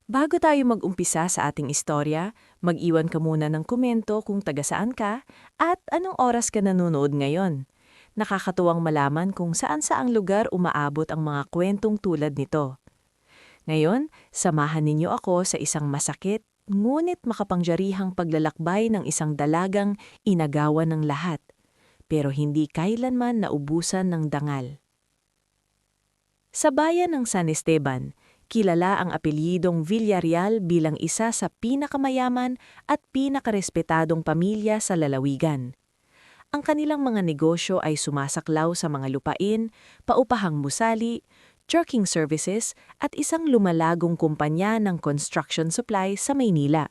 Bago tayo mag-umpisa sa ating istorya, mag-iwan ka muna ng komento kung taga saan ka at anong oras ka nanonood ngayon. Nakakatuwang malaman kung saan-saang lugar umaabot ang mga kwentong tulad nito. Ngayon, samahan ninyo ako sa isang masakit, ngunit makapangyarihang paglalakbay ng isang dalagang inagawan ng lahat, pero hindi kailanman naubusan ng dangal. Sa bayan ng San Esteban, kilala ang apelyidong Villarreal bilang isa sa pinakamayaman at pinakarespetadong pamilya sa lalawigan. Ang kanilang mga negosyo ay sumasaklaw sa mga lupain, paupahang musali, trucking services at isang lumalagong kumpanya ng construction supply sa Maynila.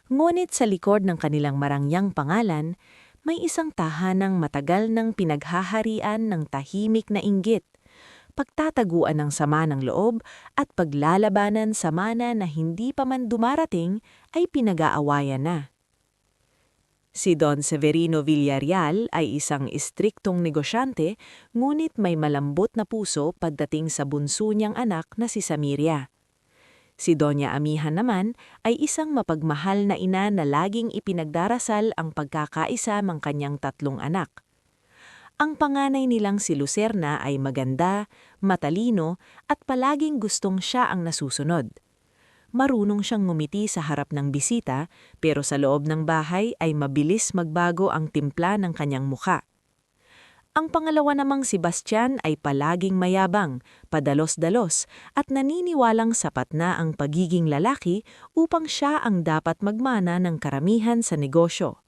Ngunit sa likod ng kanilang marangyang pangalan, may isang tahanang matagal ng pinaghaharian ng tahimik na inggit, pagtataguan ng sama ng loob at paglalabanan sa mana na hindi pa man dumarating ay pinag-aawayan na. Si Don Severino Villarreal ay isang istriktong negosyante, ngunit may malambot na puso pagdating sa bunso niyang anak na si Samiria. Si Doña Amiha naman ay isang mapagmahal na ina na laging ipinagdarasal ang pagkakaisa ng kanyang tatlong anak. Ang panganay nilang si Lucerna ay maganda, matalino at palaging gustong siya ang nasusunod. Marunong siyang ngumiti sa harap ng bisita, pero sa loob ng bahay ay mabilis magbago ang timpla ng kanyang muka. Ang pangalawa namang si Bastian ay palaging mayabang, padalos-dalos at naniniwalang sapat na ang pagiging lalaki upang siya ang dapat magmana ng karamihan sa negosyo.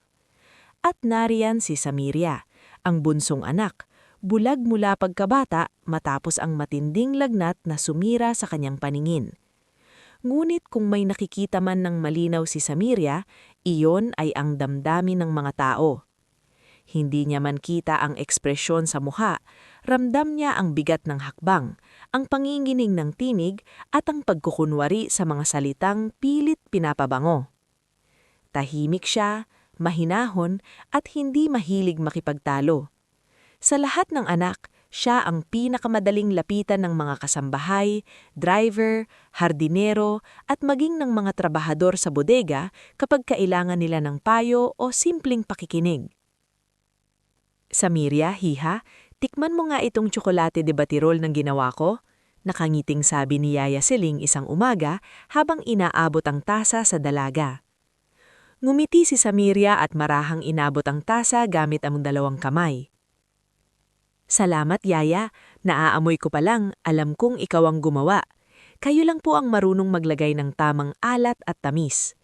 At nariyan si Samiria, ang bunsong anak, bulag mula pagkabata matapos ang matinding lagnat na sumira sa kanyang paningin. Ngunit kung may nakikita man ng malinaw si Samiria, iyon ay ang damdamin ng mga tao. Hindi niya man kita ang ekspresyon sa mukha, ramdam niya ang bigat ng hakbang, ang pangingining ng tinig at ang pagkukunwari sa mga salitang pilit pinapabango. Tahimik siya, mahinahon at hindi mahilig makipagtalo. Sa lahat ng anak, siya ang pinakamadaling lapitan ng mga kasambahay, driver, hardinero at maging ng mga trabahador sa bodega kapag kailangan nila ng payo o simpleng pakikinig. Samiria, hiha, tikman mo nga itong tsokolate de batirol ng ginawa ko? Nakangiting sabi ni Yaya Seling isang umaga habang inaabot ang tasa sa dalaga. Ngumiti si Samiria at marahang inabot ang tasa gamit ang dalawang kamay. Salamat, Yaya. Naaamoy ko pa lang, alam kong ikaw ang gumawa. Kayo lang po ang marunong maglagay ng tamang alat at tamis.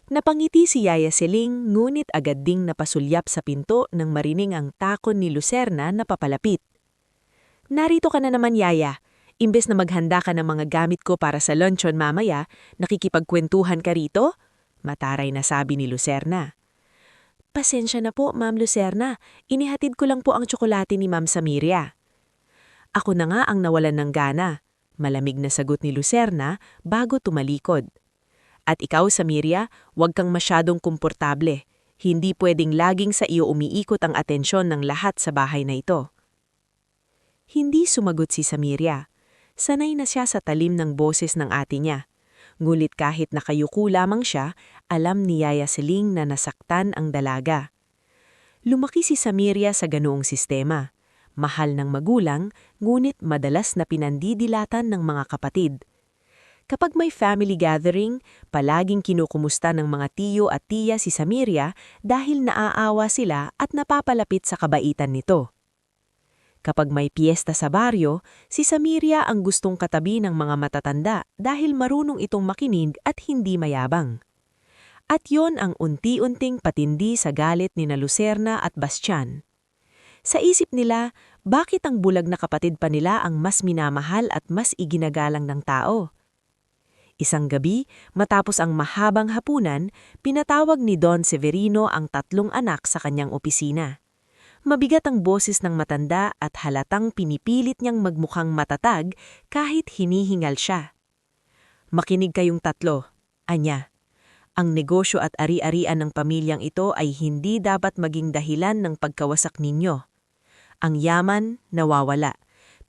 Napangiti si Yaya Seling, ngunit agad ding napasulyap sa pinto nang marining ang takon ni Lucerna na papalapit. Narito ka na naman, Yaya. Imbes na maghanda ka ng mga gamit ko para sa luncheon mamaya, nakikipagkwentuhan ka rito? Mataray na sabi ni Lucerna. Pasensya na po, Ma'am Lucerna. Inihatid ko lang po ang tsokolate ni Ma'am Samiria. Ako na nga ang nawalan ng gana. Malamig na sagot ni Lucerna bago tumalikod. At ikaw, Samiria, huwag kang masyadong komportable. Hindi pwedeng laging sa iyo umiikot ang atensyon ng lahat sa bahay na ito. Hindi sumagot si Samiria. Sanay na siya sa talim ng boses ng ate niya. Ngulit kahit nakayuko lamang siya, alam ni Yaya Seling na nasaktan ang dalaga. Lumaki si Samiria sa ganoong sistema. Mahal ng magulang, ngunit madalas na pinandidilatan ng mga kapatid. Kapag may family gathering, palaging kinukumusta ng mga tiyo at tiya si Samiria dahil naaawa sila at napapalapit sa kabaitan nito. Kapag may piyesta sa baryo, si Samiria ang gustong katabi ng mga matatanda dahil marunong itong makinig at hindi mayabang. At yon ang unti-unting patindi sa galit ni Lucerna at Bastian. Sa isip nila, bakit ang bulag na kapatid pa nila ang mas minamahal at mas iginagalang ng tao? Isang gabi, matapos ang mahabang hapunan, pinatawag ni Don Severino ang tatlong anak sa kanyang opisina. Mabigat ang boses ng matanda at halatang pinipilit niyang magmukhang matatag kahit hinihingal siya. Makinig kayong tatlo, anya. Ang negosyo at ari-arian ng pamilyang ito ay hindi dapat maging dahilan ng pagkawasak ninyo. Ang yaman, nawawala.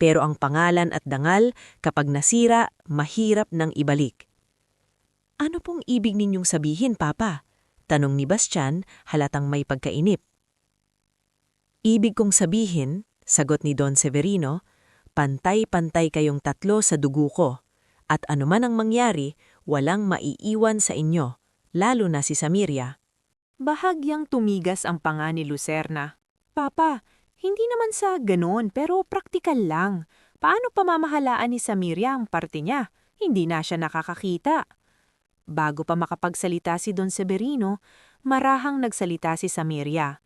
Pero ang pangalan at dangal, kapag nasira, mahirap nang ibalik. Ano pong ibig ninyong sabihin, Papa? Tanong ni Bastian, halatang may pagkainip. Ibig kong sabihin, sagot ni Don Severino, pantay-pantay kayong tatlo sa dugo ko, at anuman ang mangyari, walang maiiwan sa inyo, lalo na si Samiria. Bahagyang tumigas ang panga ni Lucerna. Papa, hindi naman sa ganon pero praktikal lang. Paano pamamahalaan ni Samiria ang parte niya? Hindi na siya nakakakita. Bago pa makapagsalita si Don Severino, marahang nagsalita si Samiria.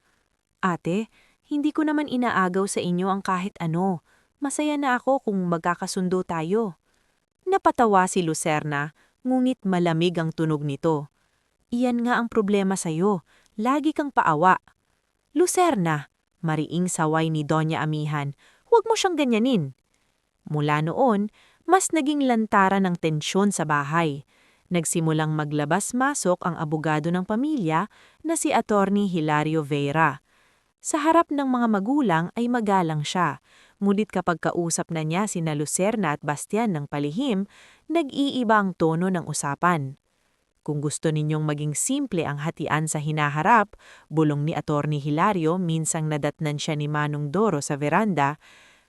Ate, hindi ko naman inaagaw sa inyo ang kahit ano. Masaya na ako kung magkakasundo tayo. Napatawa si Lucerna, ngunit malamig ang tunog nito. Iyan nga ang problema sa'yo. Lagi kang paawa. Lucerna, mariing saway ni Doña Amihan, huwag mo siyang ganyanin. Mula noon, mas naging lantaran ng tensyon sa bahay. Nagsimulang maglabas-masok ang abogado ng pamilya na si Attorney Hilario Vera. Sa harap ng mga magulang ay magalang siya, ngunit kapag kausap na niya sina Lucerna at Bastian ng palihim, nag-iiba ang tono ng usapan. Kung gusto ninyong maging simple ang hatian sa hinaharap, bulong ni Attorney Hilario minsang nadatnan siya ni Manong Doro sa veranda,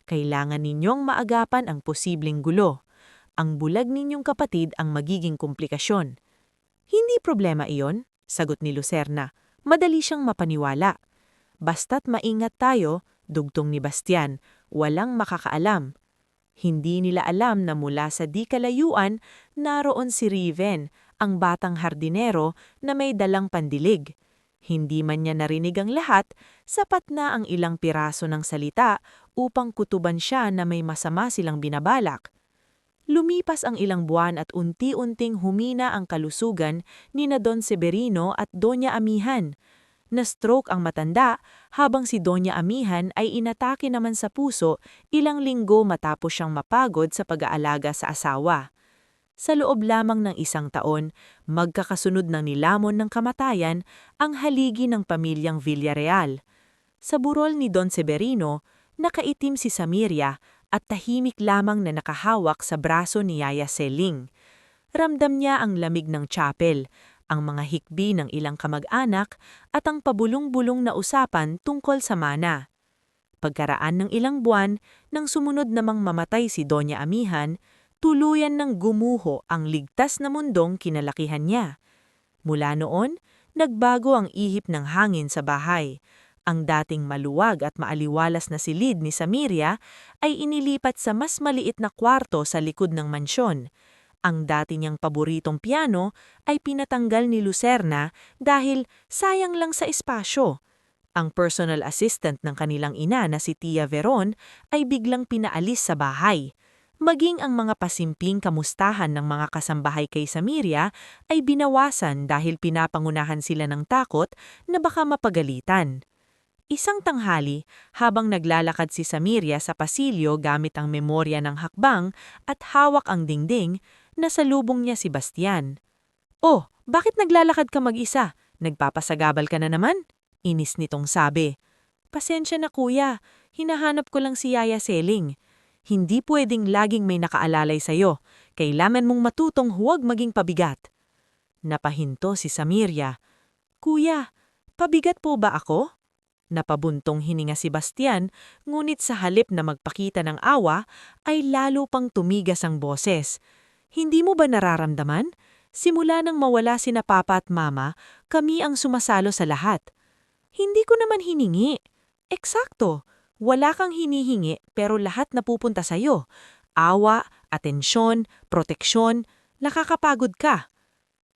kailangan ninyong maagapan ang posibleng gulo. Ang bulag ninyong kapatid ang magiging komplikasyon. Hindi problema iyon, sagot ni Lucerna. Madali siyang mapaniwala. Basta't maingat tayo, dugtong ni Bastian, walang makakaalam. Hindi nila alam na mula sa di kalayuan, naroon si Riven, ang batang hardinero na may dalang pandilig. Hindi man niya narinig ang lahat, sapat na ang ilang piraso ng salita upang kutuban siya na may masama silang binabalak. Lumipas ang ilang buwan at unti-unting humina ang kalusugan ni na Don Severino at Doña Amihan. Na-stroke ang matanda habang si Doña Amihan ay inatake naman sa puso ilang linggo matapos siyang mapagod sa pag-aalaga sa asawa. Sa loob lamang ng isang taon, magkakasunod ng nilamon ng kamatayan ang haligi ng pamilyang Villarreal. Sa burol ni Don Severino, nakaitim si Samiria at tahimik lamang na nakahawak sa braso ni Yaya Seling. Ramdam niya ang lamig ng chapel, ang mga hikbi ng ilang kamag-anak at ang pabulong-bulong na usapan tungkol sa mana. Pagkaraan ng ilang buwan, nang sumunod namang mamatay si Doña Amihan, tuluyan ng gumuho ang ligtas na mundong kinalakihan niya. Mula noon, nagbago ang ihip ng hangin sa bahay. Ang dating maluwag at maaliwalas na silid ni Samiria ay inilipat sa mas maliit na kwarto sa likod ng mansyon. Ang dati niyang paboritong piano ay pinatanggal ni Lucerna dahil sayang lang sa espasyo. Ang personal assistant ng kanilang ina na si Tia Veron ay biglang pinaalis sa bahay. Maging ang mga pasimping kamustahan ng mga kasambahay kay Samiria ay binawasan dahil pinapangunahan sila ng takot na baka mapagalitan. Isang tanghali, habang naglalakad si Samiria sa pasilyo gamit ang memorya ng hakbang at hawak ang dingding, nasalubong niya si Bastian. "Oh, bakit naglalakad ka mag-isa? Nagpapasagabal ka na naman?" Inis nitong sabi. "Pasensya na kuya, hinahanap ko lang si Yaya Seling. Hindi pwedeng laging may nakaalalay sa'yo. Kailangan mong matutong huwag maging pabigat." Napahinto si Samiria. "Kuya, pabigat po ba ako?" Napabuntong hininga si Bastian, ngunit sa halip na magpakita ng awa, ay lalo pang tumigas ang boses. "Hindi mo ba nararamdaman? Simula nang mawala sina Papa at Mama, kami ang sumasalo sa lahat." "Hindi ko naman hiningi." "Eksakto. Wala kang hinihingi pero lahat napupunta sa'yo. Awa, atensyon, proteksyon, nakakapagod ka."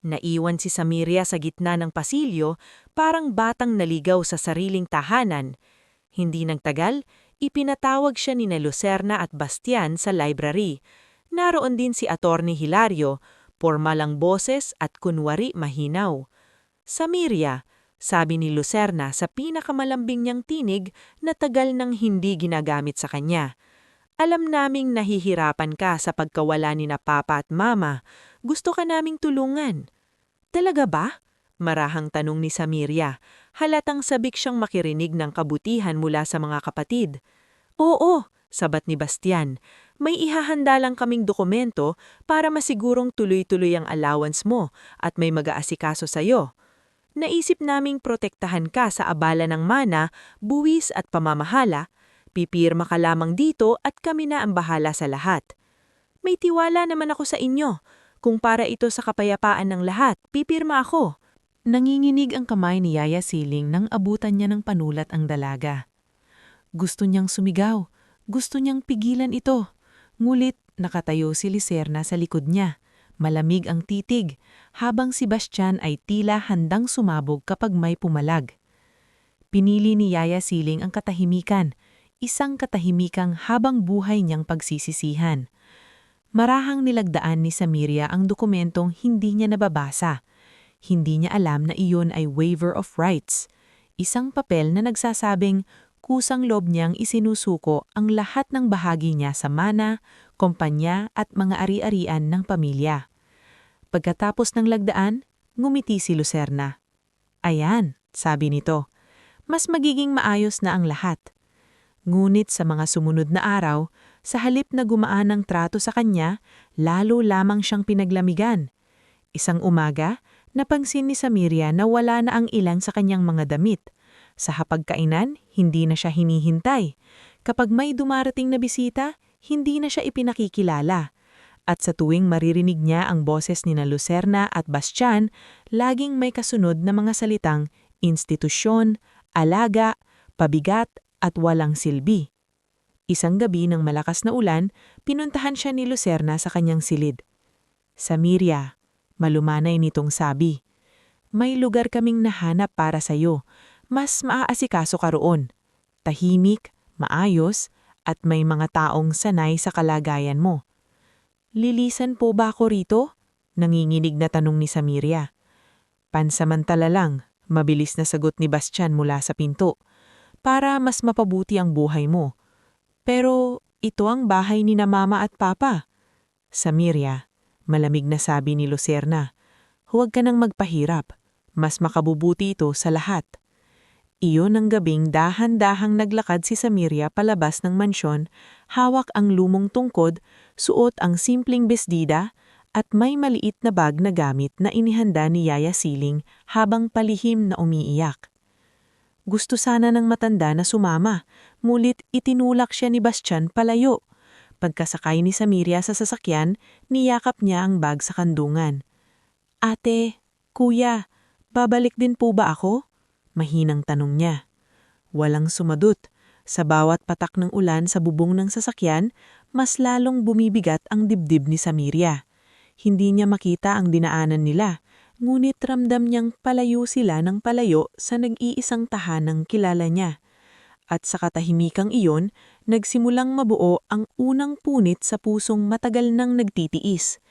Naiwan si Samiria sa gitna ng pasilyo, parang batang naligaw sa sariling tahanan. Hindi nagtagal, ipinatawag siya ni Lucerna at Bastian sa library. Naroon din si Attorney Hilario, pormal ang boses at kunwari mahinaw. "Samiria," sabi ni Lucerna sa pinakamalambing niyang tinig na tagal nang hindi ginagamit sa kanya. "Alam naming nahihirapan ka sa pagkawala ni na Papa at Mama. Gusto ka naming tulungan." "Talaga ba?" marahang tanong ni Samiria. Halatang sabik siyang makirinig ng kabutihan mula sa mga kapatid. "Oo, Sabat ni Bastian, may ihahanda lang kaming dokumento para masigurong tuloy-tuloy ang allowance mo at may mag-aasikaso sa'yo. Naisip naming protektahan ka sa abala ng mana, buwis at pamamahala. Pipirma ka lamang dito at kami na ang bahala sa lahat. May tiwala naman ako sa inyo. Kung para ito sa kapayapaan ng lahat, pipirma ako. Nanginginig ang kamay ni Yaya Siling nang abutan niya ng panulat ang dalaga. Gusto niyang sumigaw. Gusto niyang pigilan ito. Ngulit, nakatayo si Liserna sa likod niya. Malamig ang titig, habang si Bastian ay tila handang sumabog kapag may pumalag. Pinili ni Yaya Siling ang katahimikan, isang katahimikang habang buhay niyang pagsisisihan. Marahang nilagdaan ni Samiria ang dokumentong hindi niya nababasa. Hindi niya alam na iyon ay waiver of rights, isang papel na nagsasabing kusang loob niyang isinusuko ang lahat ng bahagi niya sa mana, kumpanya at mga ari-arian ng pamilya. Pagkatapos ng lagdaan, ngumiti si Lucerna. Ayan, sabi nito, mas magiging maayos na ang lahat. Ngunit sa mga sumunod na araw, sa halip na gumaan ang trato sa kanya, lalo lamang siyang pinaglamigan. Isang umaga, napansin ni Samiria na wala na ang ilan sa kanyang mga damit. Sa hapagkainan, hindi na siya hinihintay. Kapag may dumarating na bisita, hindi na siya ipinakikilala. At sa tuwing maririnig niya ang boses ni na Lucerna at Bastian, laging may kasunod na mga salitang institusyon, alaga, pabigat at walang silbi. Isang gabi ng malakas na ulan, pinuntahan siya ni Lucerna sa kanyang silid. Samiria, malumanay nitong sabi, may lugar kaming nahanap para sa'yo. Mas maaasikaso ka roon. Tahimik, maayos, at may mga taong sanay sa kalagayan mo. Lilisan po ba ako rito? Nanginginig na tanong ni Samiria. Pansamantala lang, mabilis na sagot ni Bastian mula sa pinto. Para mas mapabuti ang buhay mo. Pero ito ang bahay ni na Mama at Papa. Samiria, malamig na sabi ni Lucerna. Huwag ka nang magpahirap. Mas makabubuti ito sa lahat. Iyon ang gabing dahan-dahang naglakad si Samiria palabas ng mansyon, hawak ang lumong tungkod, suot ang simpleng besdida, at may maliit na bag na gamit na inihanda ni Yaya Siling habang palihim na umiiyak. Gusto sana ng matanda na sumama, mulit itinulak siya ni Bastian palayo. Pagkasakay ni Samiria sa sasakyan, niyakap niya ang bag sa kandungan. Ate, kuya, babalik din po ba ako? Mahinang tanong niya. Walang sumadot. Sa bawat patak ng ulan sa bubong ng sasakyan, mas lalong bumibigat ang dibdib ni Samiria. Hindi niya makita ang dinaanan nila, ngunit ramdam niyang palayo sila ng palayo sa nag-iisang tahanang kilala niya. At sa katahimikang iyon, nagsimulang mabuo ang unang punit sa pusong matagal nang nagtitiis.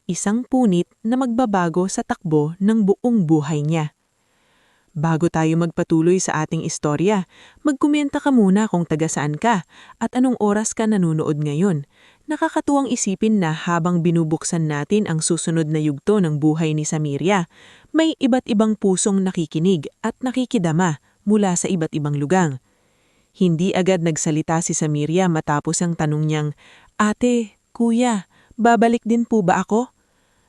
Isang punit na magbabago sa takbo ng buong buhay niya. Bago tayo magpatuloy sa ating istorya, magkomenta ka muna kung taga saan ka at anong oras ka nanonood ngayon. Nakakatuwang isipin na habang binubuksan natin ang susunod na yugto ng buhay ni Samiria, may iba't ibang pusong nakikinig at nakikidama mula sa iba't ibang lugar. Hindi agad nagsalita si Samiria matapos ang tanong niyang, Ate, Kuya, babalik din po ba ako?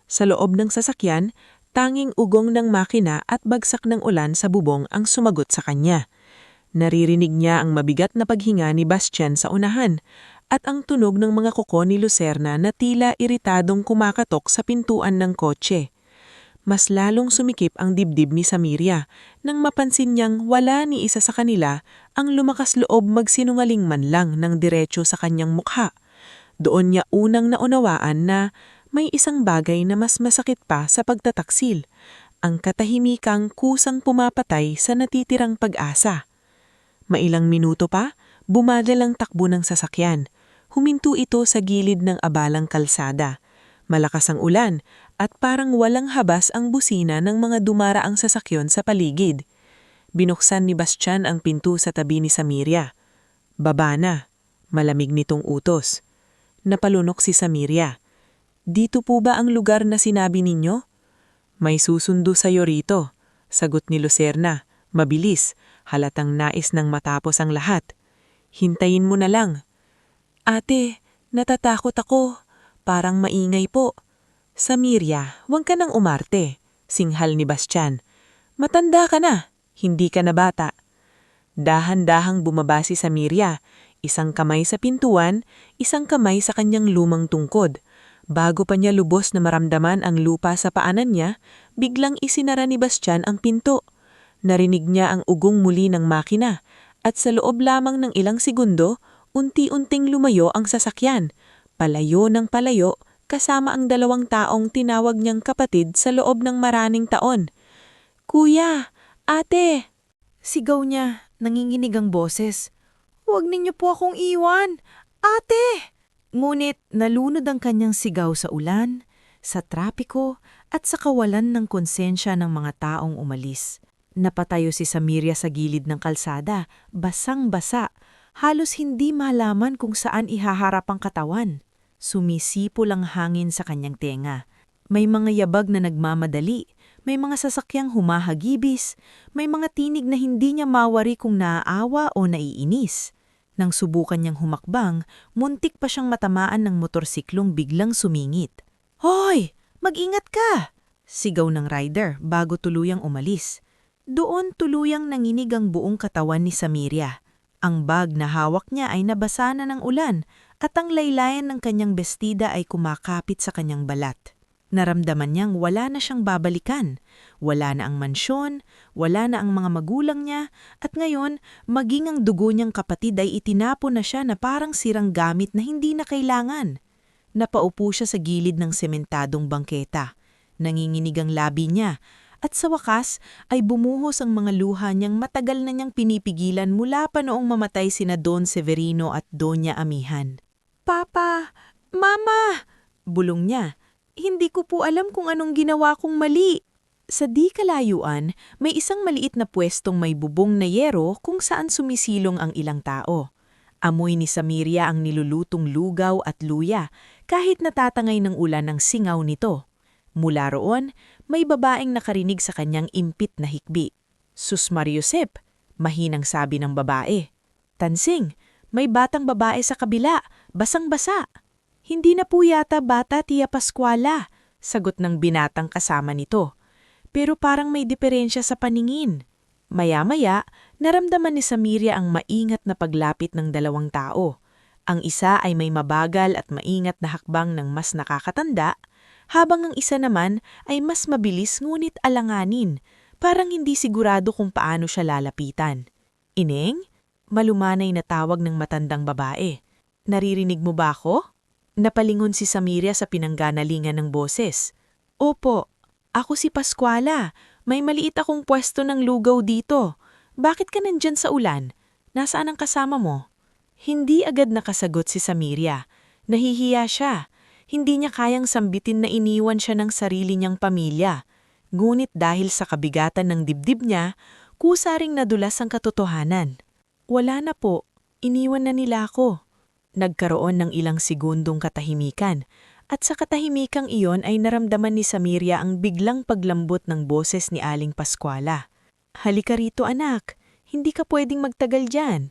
Sa loob ng sasakyan, tanging ugong ng makina at bagsak ng ulan sa bubong ang sumagot sa kanya. Naririnig niya ang mabigat na paghinga ni Bastian sa unahan at ang tunog ng mga kuko ni Lucerna na tila iritadong kumakatok sa pintuan ng kotse. Mas lalong sumikip ang dibdib ni Samiria nang mapansin niyang wala ni isa sa kanila ang lumakas loob magsinungaling man lang ng diretso sa kanyang mukha. Doon niya unang naunawaan na may isang bagay na mas masakit pa sa pagtataksil, ang katahimikang kusang pumapatay sa natitirang pag-asa. Mailang minuto pa, bumadal ang takbo ng sasakyan. Huminto ito sa gilid ng abalang kalsada. Malakas ang ulan at parang walang habas ang busina ng mga dumaraang sasakyan sa paligid. Binuksan ni Bastian ang pinto sa tabi ni Samiria. Baba na, malamig nitong utos. Napalunok si Samiria. Dito po ba ang lugar na sinabi ninyo? May susundo sa'yo rito, sagot ni Lucerna. Mabilis, halatang nais nang matapos ang lahat. Hintayin mo na lang. Ate, natatakot ako. Parang maingay po. Samiria, huwag ka nang umarte. Singhal ni Bastian. Matanda ka na, hindi ka na bata. Dahan-dahang bumaba si Samiria, isang kamay sa pintuan, isang kamay sa kanyang lumang tungkod. Bago pa niya lubos na maramdaman ang lupa sa paanan niya, biglang isinara ni Bastian ang pinto. Narinig niya ang ugong muli ng makina, at sa loob lamang ng ilang segundo, unti-unting lumayo ang sasakyan. Palayo ng palayo, kasama ang 2 taong tinawag niyang kapatid sa loob ng maraming taon. Kuya! Ate! Sigaw niya, nanginginig ang boses. Huwag ninyo po akong iwan! Ate! Ngunit nalunod ang kanyang sigaw sa ulan, sa trapiko, at sa kawalan ng konsensya ng mga taong umalis. Napatayo si Samiria sa gilid ng kalsada, basang-basa, halos hindi malaman kung saan ihaharap ang katawan. Sumisipol ang hangin sa kanyang tenga. May mga yabag na nagmamadali, may mga sasakyang humahagibis, may mga tinig na hindi niya mawari kung naaawa o naiinis. Nang subukan niyang humakbang, muntik pa siyang matamaan ng motorsiklong biglang sumingit. "Hoy! Mag-ingat ka!" sigaw ng rider bago tuluyang umalis. Doon tuluyang nanginig ang buong katawan ni Samiria. Ang bag na hawak niya ay nabasa na ng ulan at ang laylayan ng kanyang bestida ay kumakapit sa kanyang balat. Naramdaman niyang wala na siyang babalikan. Wala na ang mansyon, wala na ang mga magulang niya, at ngayon, maging ang dugo niyang kapatid ay itinapon na siya na parang sirang gamit na hindi na kailangan. Napaupo siya sa gilid ng sementadong bangketa. Nanginginig ang labi niya, at sa wakas ay bumuhos ang mga luha niyang matagal na niyang pinipigilan mula pa noong mamatay sina Don Severino at Doña Amihan. "Papa! Mama!" bulong niya. "Hindi ko po alam kung anong ginawa kong mali." Sa di kalayuan, may isang maliit na pwestong may bubong na yero kung saan sumisilong ang ilang tao. Amoy ni Samiria ang nilulutong lugaw at luya, kahit natatangay ng ulan ng singaw nito. Mula roon, may babaeng nakarinig sa kanyang impit na hikbi. "Sus Mariusep," mahinang sabi ng babae. "Tansing, may batang babae sa kabila, basang-basa." "Hindi na po yata bata, Tia Pascuala," sagot ng binatang kasama nito. Pero parang may diferensya sa paningin. Maya-maya, naramdaman ni Samiria ang maingat na paglapit ng 2 tao. Ang isa ay may mabagal at maingat na hakbang ng mas nakakatanda, habang ang isa naman ay mas mabilis ngunit alanganin, parang hindi sigurado kung paano siya lalapitan. "Ineng?" Malumanay na tawag ng matandang babae. "Naririnig mo ba ako?" Napalingon si Samiria sa pinangganalingan ng boses. "Opo, ako si Pascuala. May maliit akong pwesto ng lugaw dito. Bakit ka nandyan sa ulan? Nasaan ang kasama mo?" Hindi agad nakasagot si Samiria. Nahihiya siya. Hindi niya kayang sambitin na iniwan siya ng sarili niyang pamilya. Ngunit dahil sa kabigatan ng dibdib niya, kusaring nadulas ang katotohanan. "Wala na po. Iniwan na nila ako." Nagkaroon ng ilang segundong katahimikan, at sa katahimikang iyon ay naramdaman ni Samiria ang biglang paglambot ng boses ni Aling Pascuala. "Halika rito anak, hindi ka pwedeng magtagal dyan."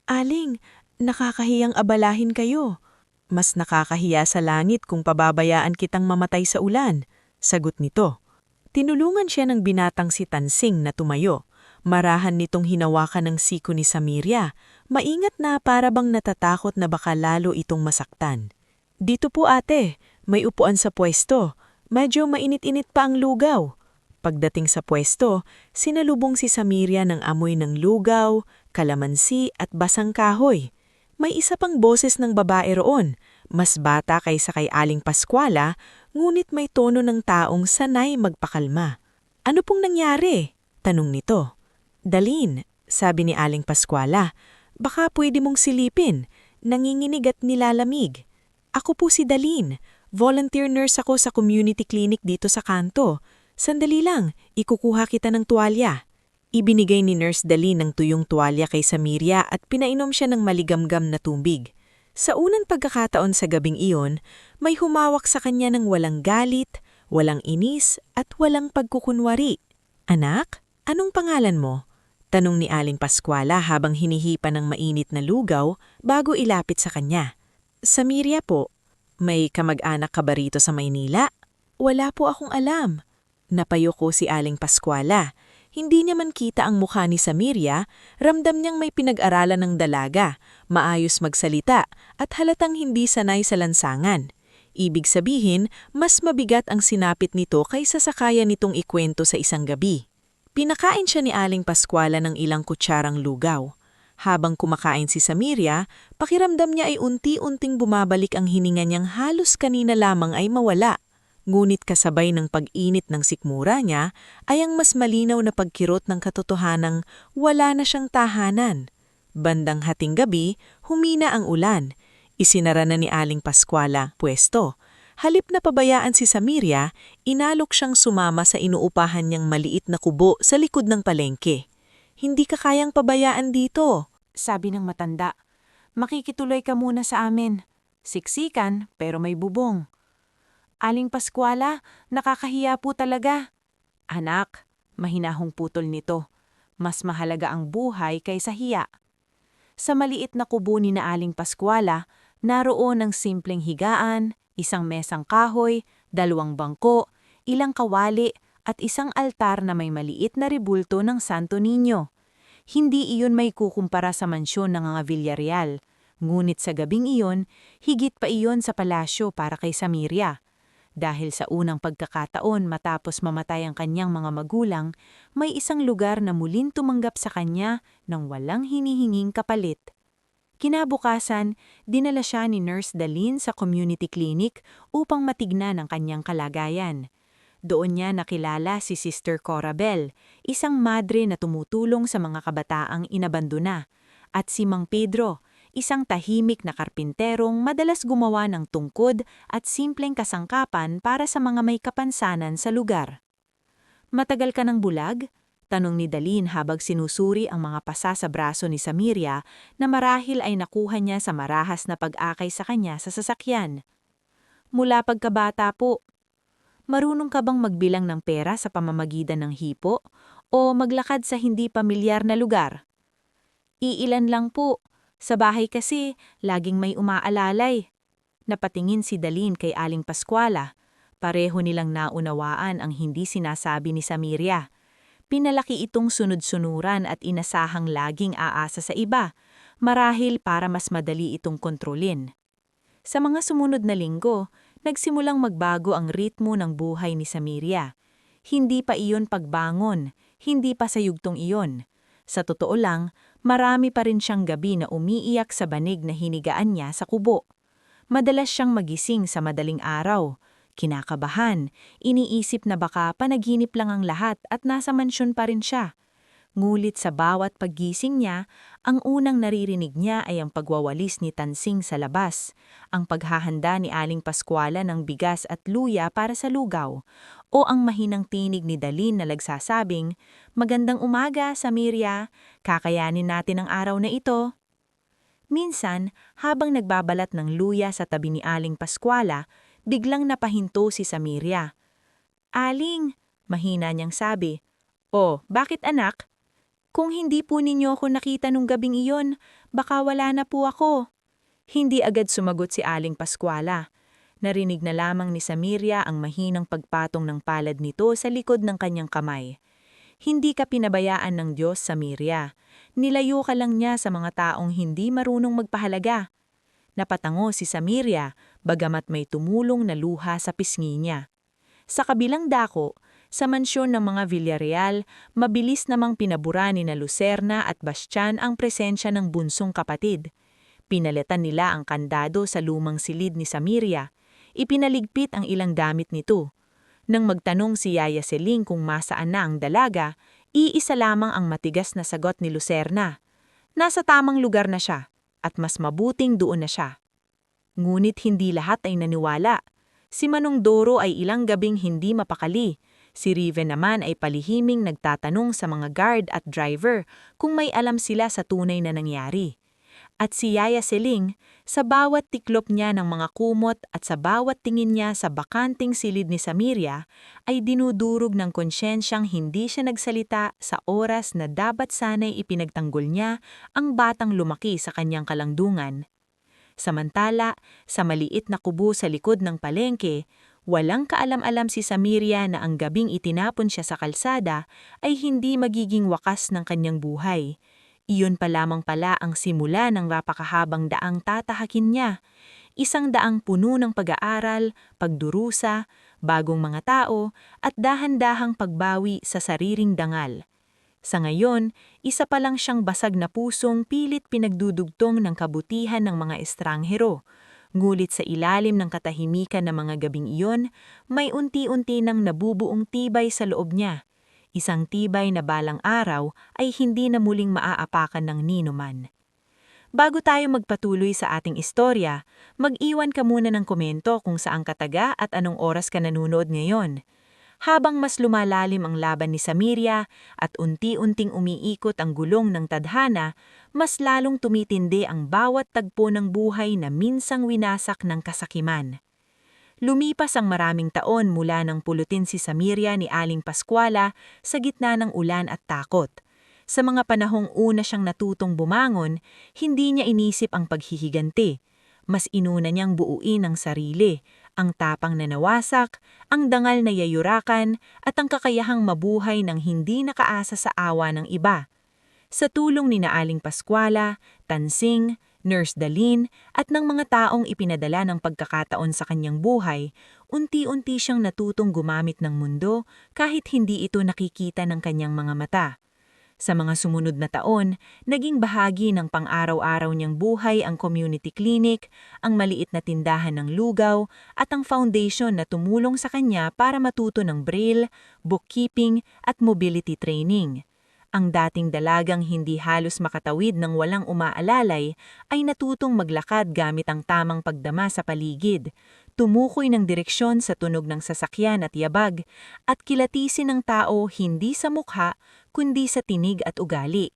Aling, nakakahiyang abalahin kayo." "Mas nakakahiya sa langit kung pababayaan kitang mamatay sa ulan," sagot nito. Tinulungan siya ng binatang si Tansing na tumayo. Marahan nitong hinawakan ng siko ni Samiria, maingat na para bang natatakot na baka lalo itong masaktan. "Dito po ate, may upuan sa pwesto. Medyo mainit-init pa ang lugaw." Pagdating sa pwesto, sinalubong si Samiria ng amoy ng lugaw, kalamansi at basang kahoy. May isa pang boses ng babae roon, mas bata kaysa kay Aling Pascuala, ngunit may tono ng taong sanay magpakalma. "Ano pong nangyari?" tanong nito. "Dalin," sabi ni Aling Pascuala, "baka pwede mong silipin, nanginginig at nilalamig." "Ako po si Dalin, volunteer nurse ako sa community clinic dito sa kanto. Sandali lang, ikukuha kita ng tuwalya." Ibinigay ni Nurse Dalin ng tuyong tuwalya kay Samiria at pinainom siya ng maligamgam na tubig. Sa unang pagkakataon sa gabing iyon, may humawak sa kanya ng walang galit, walang inis at walang pagkukunwari. "Anak, anong pangalan mo?" Tanong ni Aling Pascuala habang hinihipa ng mainit na lugaw bago ilapit sa kanya. Sa Mirya po, may kamag-anak ka ba rito sa Maynila? Wala po akong alam. Napayo ko si Aling Pascuala. Hindi niya man kita ang mukha ni Samirya, ramdam niyang may pinag-aralan ng dalaga, maayos magsalita at halatang hindi sanay sa lansangan. Ibig sabihin, mas mabigat ang sinapit nito kaysa sa kaya nitong ikwento sa isang gabi. Pinakain siya ni Aling Pascuala ng ilang kutsarang lugaw. Habang kumakain si Samirya, pakiramdam niya ay unti-unting bumabalik ang hininga niyang halos kanina lamang ay mawala. Ngunit kasabay ng pag-init ng sikmura niya ay ang mas malinaw na pagkirot ng katotohanang wala na siyang tahanan. Bandang hating gabi, humina ang ulan. Isinara na ni Aling Pascuala pwesto. Halip na pabayaan si Samirya, inalok siyang sumama sa inuupahan niyang maliit na kubo sa likod ng palengke. Hindi ka kayang pabayaan dito, Sabi ng matanda. Makikituloy ka muna sa amin. Siksikan pero may bubong. Aling Pascuala, nakakahiya po talaga. Anak, mahinahong putol nito. Mas mahalaga ang buhay kaysa hiya. Sa maliit na kubo ni na Aling Pascuala, naroon ang simpleng higaan, isang mesang kahoy, 2 bangko, ilang kawali at isang altar na may maliit na rebulto ng Santo Niño. Hindi iyon may kukumpara sa mansyon ng mga Villarreal, ngunit sa gabing iyon, higit pa iyon sa palasyo para kay Samirya. Dahil sa unang pagkakataon matapos mamatay ang kanyang mga magulang, may isang lugar na muling tumanggap sa kanya ng walang hinihinging kapalit. Kinabukasan, dinala siya ni Nurse Dalin sa community clinic upang matignan ang kanyang kalagayan. Doon niya nakilala si Sister Corabel, isang madre na tumutulong sa mga kabataang inabandona, at si Mang Pedro, isang tahimik na karpinterong madalas gumawa ng tungkod at simpleng kasangkapan para sa mga may kapansanan sa lugar. "Matagal ka ng bulag?" tanong ni Dalin habang sinusuri ang mga pasa sa braso ni Samirya na marahil ay nakuha niya sa marahas na pag-akay sa kanya sa sasakyan. "Mula pagkabata po." "Marunong ka bang magbilang ng pera sa pamamagitan ng hipo o maglakad sa hindi pamilyar na lugar?" "Iilan lang po. Sa bahay kasi, laging may umaalalay." Napatingin si Dalin kay Aling Pascuala. Pareho nilang naunawaan ang hindi sinasabi ni Samirya. Pinalaki itong sunod-sunuran at inasahang laging aasa sa iba, marahil para mas madali itong kontrolin. Sa mga sumunod na linggo, nagsimulang magbago ang ritmo ng buhay ni Samirya. Hindi pa iyon pagbangon, hindi pa sa yugtong iyon. Sa totoo lang, marami pa rin siyang gabi na umiiyak sa banig na hinigaan niya sa kubo. Madalas siyang magising sa madaling araw. Kinakabahan, iniisip na baka panaginip lang ang lahat at nasa mansyon pa rin siya. Ngulit sa bawat paggising niya, ang unang naririnig niya ay ang pagwawalis ni Tansing sa labas, ang paghahanda ni Aling Pascuala ng bigas at luya para sa lugaw, o ang mahinang tinig ni Dalin na nagsasabing, "Magandang umaga, Samirya, kakayanin natin ang araw na ito." Minsan, habang nagbabalat ng luya sa tabi ni Aling Pascuala, biglang napahinto si Samirya. "Aling," mahina niyang sabi. "Oh, bakit anak? Kung hindi po ninyo ako nakita nung gabing iyon, baka wala na po ako." Hindi agad sumagot si Aling Pascuala. Narinig na lamang ni Samirya ang mahinang pagpatong ng palad nito sa likod ng kanyang kamay. "Hindi ka pinabayaan ng Diyos, Samirya. Nilayo ka lang niya sa mga taong hindi marunong magpahalaga." Napatango si Samirya, bagamat may tumulong na luha sa pisngi niya. Sa kabilang dako, sa mansyon ng mga Villarreal, mabilis namang pinabura ni na Lucerna at Bastian ang presensya ng bunsong kapatid. Pinalitan nila ang kandado sa lumang silid ni Samirya. Ipinaligpit ang ilang gamit nito. Nang magtanong si Yaya Seling kung masaan na ang dalaga, iisa lamang ang matigas na sagot ni Lucerna. Nasa tamang lugar na siya, at mas mabuting doon na siya. Ngunit hindi lahat ay naniwala. Si Manong Doro ay ilang gabing hindi mapakali. Si Riven naman ay palihiming nagtatanong sa mga guard at driver kung may alam sila sa tunay na nangyari. At si Yaya Seling, sa bawat tiklop niya ng mga kumot at sa bawat tingin niya sa bakanting silid ni Samiria, ay dinudurog ng konsyensyang hindi siya nagsalita sa oras na dapat sana'y ipinagtanggol niya ang batang lumaki sa kanyang kalandungan. Samantala, sa maliit na kubo sa likod ng palengke, walang kaalam-alam si Samiria na ang gabing itinapon siya sa kalsada ay hindi magiging wakas ng kanyang buhay. Iyon pa lamang pala ang simula ng napakahabang daang tatahakin niya. Isang daang puno ng pag-aaral, pagdurusa, bagong mga tao, at dahan-dahang pagbawi sa sariling dangal. Sa ngayon, isa pa lang siyang basag na pusong pilit pinagdudugtong ng kabutihan ng mga estranghero. Ngulit sa ilalim ng katahimikan ng mga gabing iyon, may unti-unti nang nabubuong tibay sa loob niya. Isang tibay na balang araw ay hindi na muling maaapakan ng ninuman. Bago tayo magpatuloy sa ating istorya, mag-iwan ka muna ng komento kung saan ka taga at anong oras ka nanonood ngayon. Habang mas lumalalim ang laban ni Samiria at unti-unting umiikot ang gulong ng tadhana, mas lalong tumitindi ang bawat tagpo ng buhay na minsang winasak ng kasakiman. Lumipas ang maraming taon mula nang pulutin si Samiria ni Aling Pascuala sa gitna ng ulan at takot. Sa mga panahong una siyang natutong bumangon, hindi niya inisip ang paghihiganti. Mas inuna niyang buuin ang sarili, ang tapang na nawasak, ang dangal na yayurakan, at ang kakayahang mabuhay ng hindi nakaasa sa awa ng iba. Sa tulong ni Aling Pascuala, Tansing, Nurse Dalin at ng mga taong ipinadala ng pagkakataon sa kanyang buhay, unti-unti siyang natutong gumamit ng mundo kahit hindi ito nakikita ng kanyang mga mata. Sa mga sumunod na taon, naging bahagi ng pang-araw-araw niyang buhay ang community clinic, ang maliit na tindahan ng lugaw, at ang foundation na tumulong sa kanya para matuto ng braille, bookkeeping at mobility training. Ang dating dalagang hindi halos makatawid ng walang umaalalay ay natutong maglakad gamit ang tamang pagdama sa paligid, tumukoy ng direksyon sa tunog ng sasakyan at yabag, at kilatisin ng tao hindi sa mukha kundi sa tinig at ugali.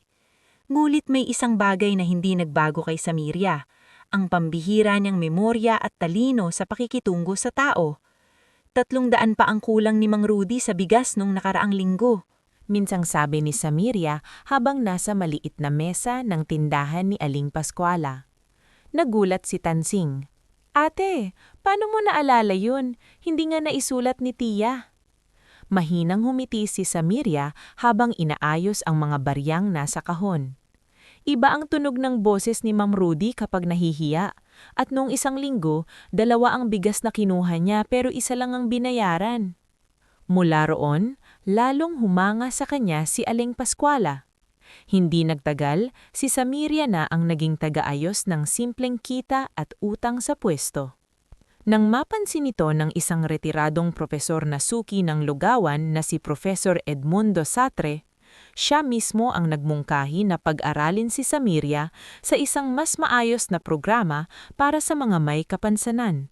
Ngulit may isang bagay na hindi nagbago kay Samiria, ang pambihira niyang memorya at talino sa pakikitungo sa tao. 300 pa ang kulang ni Mang Rudy sa bigas nung nakaraang linggo. Minsang sabi ni Samiria habang nasa maliit na mesa ng tindahan ni Aling Pascuala. Nagulat si Tansing. Ate, paano mo naalala yun? Hindi nga naisulat ni Tia. Mahinang humiti si Samiria habang inaayos ang mga baryang nasa kahon. Iba ang tunog ng boses ni Ma'am Rudy kapag nahihiya. At noong isang linggo, 2 ang bigas na kinuha niya pero 1 lang ang binayaran. Mula roon, lalong humanga sa kanya si Aling Pascuala. Hindi nagtagal, si Samiria na ang naging tagaayos ng simpleng kita at utang sa pwesto. Nang mapansin ito ng isang retiradong profesor na suki ng lugawan na si Professor Edmundo Satre, siya mismo ang nagmungkahi na pag-aralin si Samiria sa isang mas maayos na programa para sa mga may kapansanan.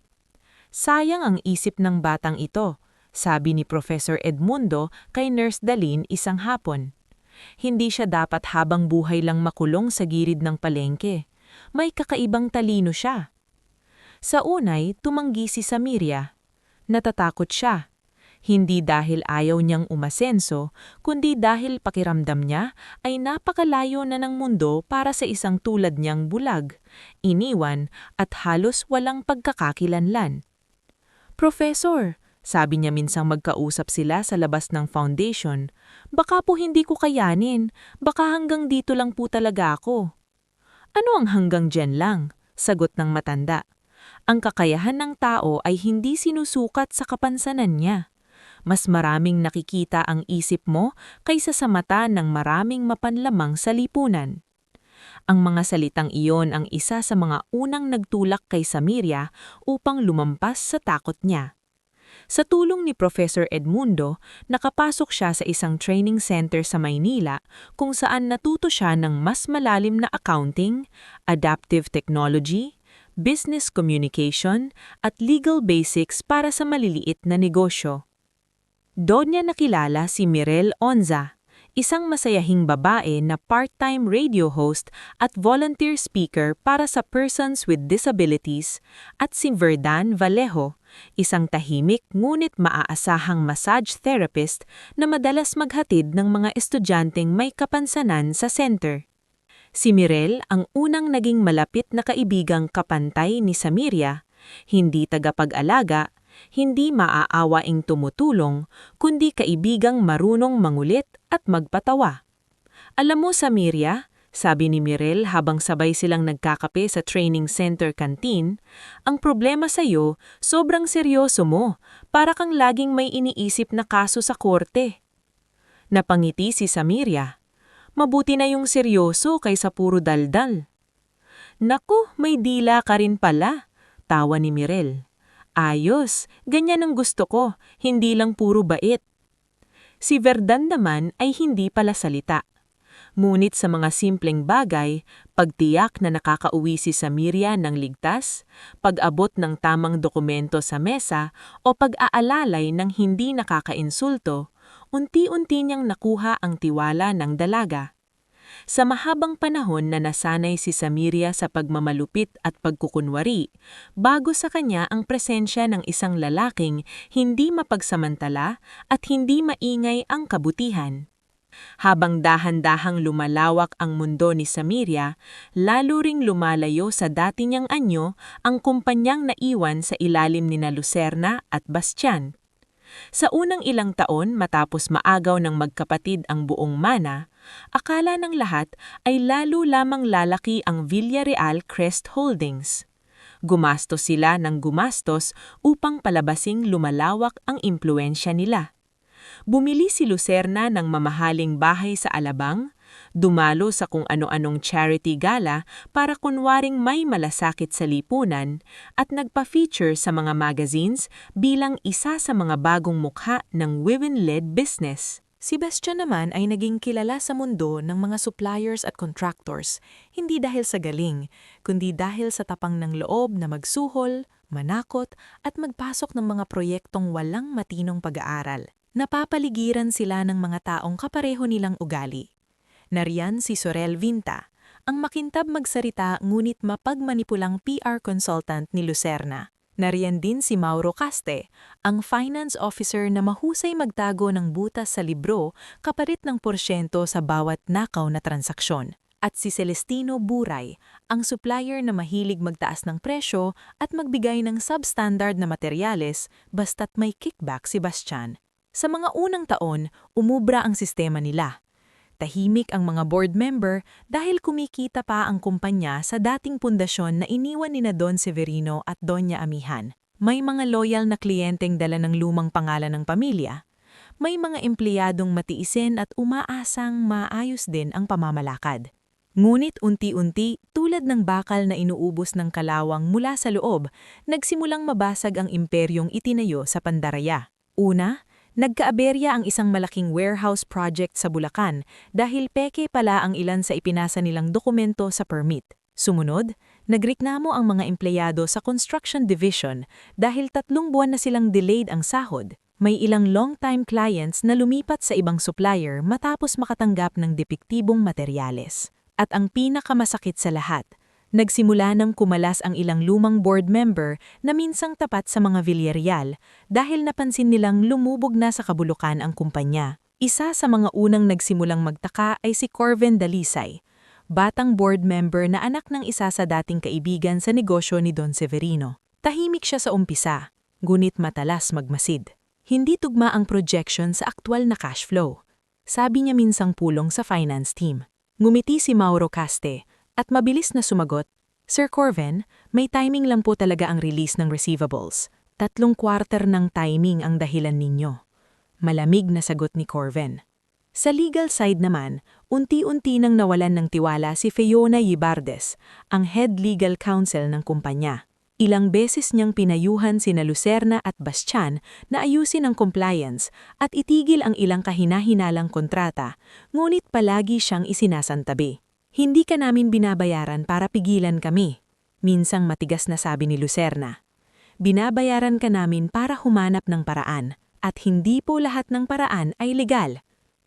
Sayang ang isip ng batang ito, sabi ni Professor Edmundo kay Nurse Dalin isang hapon. Hindi siya dapat habang buhay lang makulong sa gilid ng palengke. May kakaibang talino siya. Sa unay, tumanggi si Samiria. Natatakot siya. Hindi dahil ayaw niyang umasenso, kundi dahil pakiramdam niya ay napakalayo na ng mundo para sa isang tulad niyang bulag, iniwan at halos walang pagkakakilanlan. Professor, sabi niya minsang magkausap sila sa labas ng foundation, baka po hindi ko kayanin, baka hanggang dito lang po talaga ako. Ano ang hanggang dyan lang? Sagot ng matanda. Ang kakayahan ng tao ay hindi sinusukat sa kapansanan niya. Mas maraming nakikita ang isip mo kaysa sa mata ng maraming mapanlamang sa lipunan. Ang mga salitang iyon ang isa sa mga unang nagtulak kay Samiria upang lumampas sa takot niya. Sa tulong ni Professor Edmundo, nakapasok siya sa isang training center sa Maynila kung saan natuto siya ng mas malalim na accounting, adaptive technology, business communication, at legal basics para sa maliliit na negosyo. Doon niya nakilala si Mirel Onza, isang masayahing babae na part-time radio host at volunteer speaker para sa persons with disabilities, at si Verdan Vallejo, isang tahimik ngunit maaasahang massage therapist na madalas maghatid ng mga estudyanteng may kapansanan sa center. Si Mirel ang unang naging malapit na kaibigang kapantay ni Samiria, hindi tagapag-alaga, hindi maaawaing tumutulong, kundi kaibigang marunong mangulit at magpatawa. Alam mo, Samiria, sabi ni Mirel habang sabay silang nagkakape sa training center canteen, ang problema sa'yo, sobrang seryoso mo, para kang laging may iniisip na kaso sa korte. Napangiti si Samiria. Mabuti na yung seryoso kaysa puro daldal. Naku, may dila ka rin pala, tawa ni Mirel. Ayos, ganyan ang gusto ko, hindi lang puro bait. Si Verdan naman ay hindi pala salita. Ngunit sa mga simpleng bagay, pagtiyak na nakakauwi si Samiria ng ligtas, pag-abot ng tamang dokumento sa mesa o pag-aalalay ng hindi nakakainsulto, unti-unti niyang nakuha ang tiwala ng dalaga. Sa mahabang panahon na nasanay si Samiria sa pagmamalupit at pagkukunwari, bago sa kanya ang presensya ng isang lalaking hindi mapagsamantala at hindi maingay ang kabutihan. Habang dahan-dahang lumalawak ang mundo ni Samiria, lalo ring lumalayo sa dati niyang anyo ang kumpanyang naiwan sa ilalim nina Lucerna at Bastian. Sa unang ilang taon matapos maagaw ng magkapatid ang buong mana, akala ng lahat ay lalo lamang lalaki ang Villareal Crest Holdings. Gumastos sila ng gumastos upang palabasing lumalawak ang impluensya nila. Bumili si Lucerna ng mamahaling bahay sa Alabang, dumalo sa kung ano-anong charity gala para kunwaring may malasakit sa lipunan, at nagpa-feature sa mga magazines bilang isa sa mga bagong mukha ng women-led business. Si Bastian naman ay naging kilala sa mundo ng mga suppliers at contractors, hindi dahil sa galing, kundi dahil sa tapang ng loob na magsuhol, manakot at magpasok ng mga proyektong walang matinong pag-aaral. Napapaligiran sila ng mga taong kapareho nilang ugali. Nariyan si Sorel Vinta, ang makintab magsalita ngunit mapagmanipulang PR consultant ni Lucerna. Nariyan din si Mauro Caste, ang finance officer na mahusay magtago ng butas sa libro kapalit ng porsyento sa bawat nakaw na transaksyon. At si Celestino Buray, ang supplier na mahilig magtaas ng presyo at magbigay ng substandard na materyales basta't may kickback si Bastian. Sa mga unang taon, umubra ang sistema nila. Tahimik ang mga board member dahil kumikita pa ang kumpanya sa dating pundasyon na iniwan ni Don Severino at Doña Amihan. May mga loyal na kliyenteng dala ng lumang pangalan ng pamilya. May mga empleyadong matiisin at umaasang maayos din ang pamamalakad. Ngunit unti-unti, tulad ng bakal na inuubos ng kalawang mula sa loob, nagsimulang mabasag ang imperyong itinayo sa Pandaraya. Una, nagkaaberya ang isang malaking warehouse project sa Bulacan dahil peke pala ang ilan sa ipinasa nilang dokumento sa permit. Sumunod, nagreklamo ang mga empleyado sa construction division dahil 3 buwan na silang delayed ang sahod. May ilang long-time clients na lumipat sa ibang supplier matapos makatanggap ng depektibong materyales. At ang pinakamasakit sa lahat, nagsimula ng kumalas ang ilang lumang board member na minsang tapat sa mga Villareal dahil napansin nilang lumubog na sa kabulukan ang kumpanya. Isa sa mga unang nagsimulang magtaka ay si Corven Dalisay, batang board member na anak ng isa sa dating kaibigan sa negosyo ni Don Severino. Tahimik siya sa umpisa, ngunit matalas magmasid. Hindi tugma ang projection sa aktwal na cash flow. Sabi niya minsang pulong sa finance team. Ngumiti si Mauro Caste, at mabilis na sumagot, Sir Corven, may timing lang po talaga ang release ng receivables. 3 quarter ng timing ang dahilan ninyo. Malamig na sagot ni Corven. Sa legal side naman, unti-unti nang nawalan ng tiwala si Fiona Yibardes, ang head legal counsel ng kumpanya. Ilang beses niyang pinayuhan sina Lucerna at Bastian na ayusin ang compliance at itigil ang ilang kahina-hinalang kontrata, ngunit palagi siyang isinasantabi. Hindi ka namin binabayaran para pigilan kami, minsang matigas na sabi ni Lucerna. Binabayaran ka namin para humanap ng paraan, at hindi po lahat ng paraan ay legal.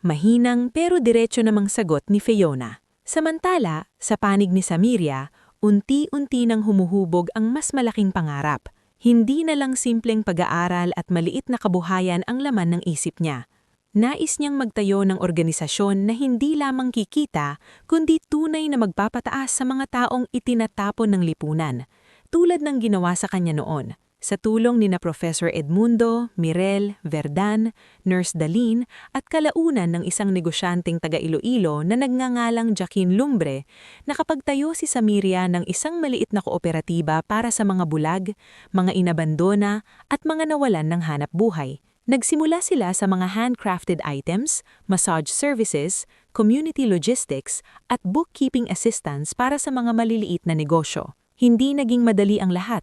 Mahinang pero diretso namang sagot ni Fiona. Samantala, sa panig ni Samiria, unti-unti nang humuhubog ang mas malaking pangarap. Hindi na lang simpleng pag-aaral at maliit na kabuhayan ang laman ng isip niya. Nais niyang magtayo ng organisasyon na hindi lamang kikita, kundi tunay na magpapataas sa mga taong itinatapon ng lipunan, tulad ng ginawa sa kanya noon. Sa tulong ni na Professor Edmundo, Mirel, Verdan, Nurse Dalin at kalaunan ng isang negosyanteng taga Iloilo na nagngangalang Joaquin Lumbre, nakapagtayo si Samiria ng isang maliit na kooperatiba para sa mga bulag, mga inabandona at mga nawalan ng hanap buhay. Nagsimula sila sa mga handcrafted items, massage services, community logistics at bookkeeping assistance para sa mga maliliit na negosyo. Hindi naging madali ang lahat.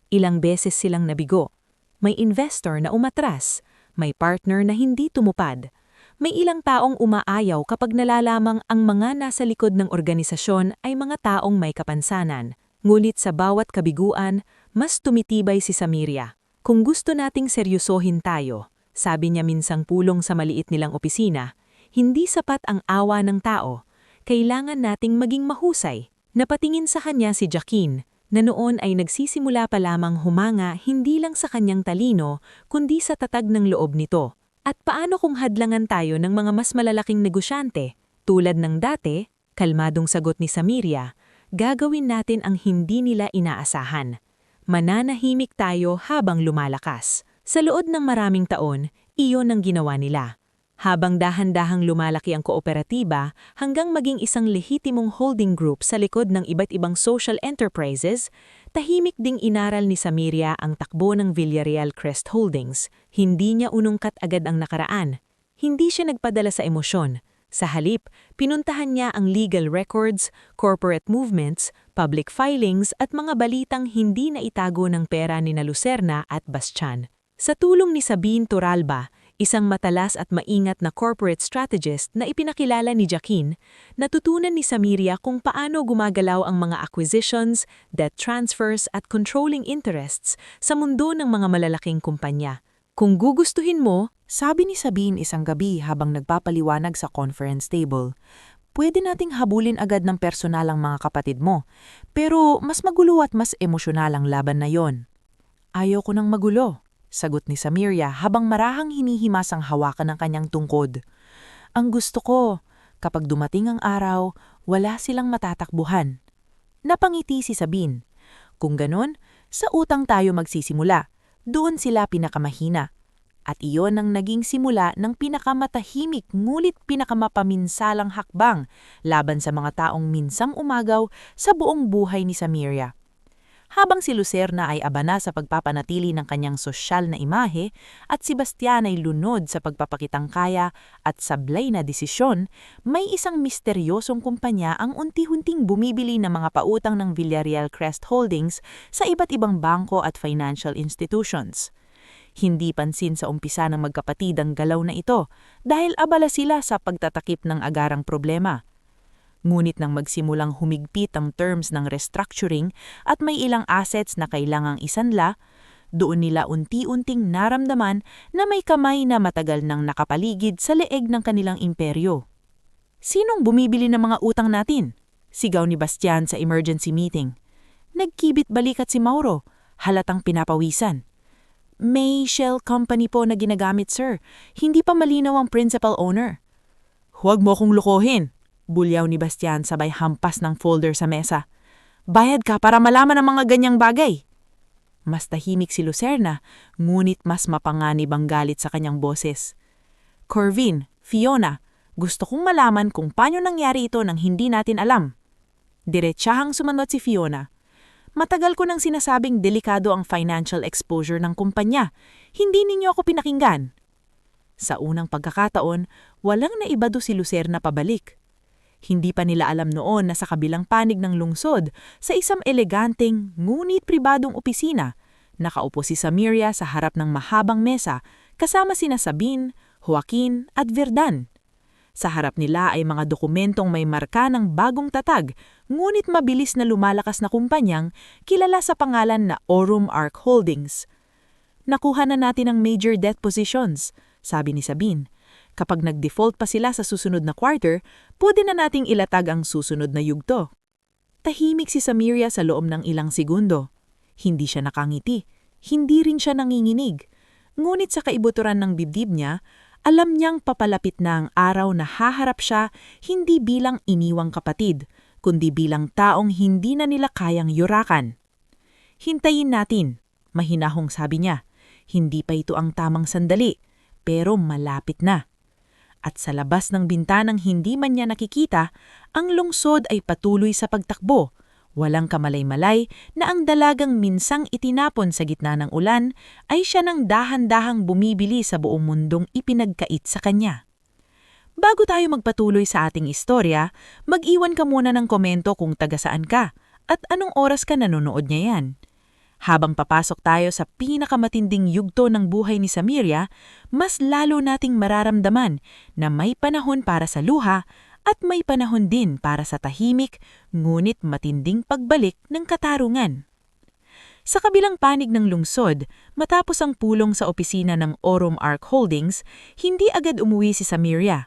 Ilang beses silang nabigo. May investor na umatras, may partner na hindi tumupad. May ilang taong umaayaw kapag nalalamang ang mga nasa likod ng organisasyon ay mga taong may kapansanan. Ngunit sa bawat kabiguan, mas tumitibay si Samiria. Kung gusto nating seryosohin tayo, sabi niya minsang pulong sa maliit nilang opisina, hindi sapat ang awa ng tao. Kailangan nating maging mahusay. Napatingin sa kanya si Joaquin, na noon ay nagsisimula pa lamang humanga hindi lang sa kanyang talino, kundi sa tatag ng loob nito. At paano kung hadlangan tayo ng mga mas malalaking negosyante? Tulad ng dati, kalmadong sagot ni Samiria, gagawin natin ang hindi nila inaasahan. Mananahimik tayo habang lumalakas. Sa loob ng maraming taon, iyon ang ginawa nila. Habang dahan-dahang lumalaki ang kooperatiba hanggang maging isang lehitimong holding group sa likod ng iba't ibang social enterprises, tahimik ding inaral ni Samiria ang takbo ng Villarreal Crest Holdings. Hindi niya unungkat agad ang nakaraan. Hindi siya nagpadala sa emosyon. Sa halip, pinuntahan niya ang legal records, corporate movements, public filings at mga balitang hindi na itago ng pera ni na Lucerna at Bastian. Sa tulong ni Sabine Turalba, isang matalas at maingat na corporate strategist na ipinakilala ni Joaquin, natutunan ni Samiria kung paano gumagalaw ang mga acquisitions, debt transfers at controlling interests sa mundo ng mga malalaking kumpanya. Kung gugustuhin mo, Sabi ni Sabine isang gabi habang nagpapaliwanag sa conference table, pwede nating habulin agad ng personal ang mga kapatid mo, pero mas magulo at mas emosyonal ang laban na yon. Ayaw ko ng magulo, sagot ni Samiria habang marahang hinihimas ang hawakan ng kanyang tungkod. Ang gusto ko, kapag dumating ang araw, wala silang matatakbuhan. Napangiti si Sabine. Kung ganon, sa utang tayo magsisimula. Doon sila pinakamahina. At iyon ang naging simula ng pinakamatahimik ngulit pinakamapaminsalang hakbang laban sa mga taong minsang umagaw sa buong buhay ni Samiria. Habang si Lucerna ay abana sa pagpapanatili ng kanyang sosyal na imahe at si Bastian ay lunod sa pagpapakitang kaya at sablay na desisyon, may isang misteryosong kumpanya ang unti-unting bumibili ng mga pautang ng Villarreal Crest Holdings sa iba't ibang bangko at financial institutions. Hindi pansin sa umpisa ng magkapatid ang galaw na ito dahil abala sila sa pagtatakip ng agarang problema. Ngunit nang magsimulang humigpit ang terms ng restructuring at may ilang assets na kailangang isanla, doon nila unti-unting naramdaman na may kamay na matagal nang nakapaligid sa leeg ng kanilang imperyo. Sinong bumibili ng mga utang natin? Sigaw ni Bastian sa emergency meeting. Nagkibit balikat si Mauro, halatang pinapawisan. May shell company po na ginagamit, sir. Hindi pa malinaw ang principal owner. Huwag mo kong lukohin, bulyaw ni Bastian sabay hampas ng folder sa mesa. Bayad ka para malaman ang mga ganyang bagay. Mas tahimik si Lucerna, ngunit mas mapanganib ang galit sa kanyang boses. Corvin, Fiona, gusto kong malaman kung paano nangyari ito nang hindi natin alam. Diretsahang sumanot si Fiona. Matagal ko nang sinasabing delikado ang financial exposure ng kumpanya. Hindi ninyo ako pinakinggan. Sa unang pagkakataon, walang naibado si Lucerna pabalik. Hindi pa nila alam noon na sa kabilang panig ng lungsod, sa isang eleganteng ngunit pribadong opisina, nakaupo si Samiria sa harap ng mahabang mesa kasama sina Sabine, Joaquin at Verdan. Sa harap nila ay mga dokumentong may marka ng bagong tatag, ngunit mabilis na lumalakas na kumpanyang kilala sa pangalan na Aurum Arc Holdings. Nakuha na natin ang major debt positions, sabi ni Sabine. Kapag nag-default pa sila sa susunod na quarter, pwede na nating ilatag ang susunod na yugto. Tahimik si Samiria sa loob ng ilang segundo. Hindi siya nakangiti. Hindi rin siya nanginginig. Ngunit sa kaibuturan ng dibdib niya, alam niyang papalapit na ang araw na haharap siya hindi bilang iniwang kapatid, kundi bilang taong hindi na nila kayang yurakan. Hintayin natin, mahinahong sabi niya. Hindi pa ito ang tamang sandali, pero malapit na. At sa labas ng bintanang hindi man niya nakikita, ang lungsod ay patuloy sa pagtakbo. Walang kamalay-malay na ang dalagang minsang itinapon sa gitna ng ulan ay siya nang dahan-dahang bumibili sa buong mundong ipinagkait sa kanya. Bago tayo magpatuloy sa ating istorya, mag-iwan ka muna ng komento kung taga saan ka at anong oras ka nanonood niya yan. Habang papasok tayo sa pinakamatinding yugto ng buhay ni Samiria, mas lalo nating mararamdaman na may panahon para sa luha at may panahon din para sa tahimik ngunit matinding pagbalik ng katarungan. Sa kabilang panig ng lungsod, matapos ang pulong sa opisina ng Aurum Arc Holdings, hindi agad umuwi si Samiria.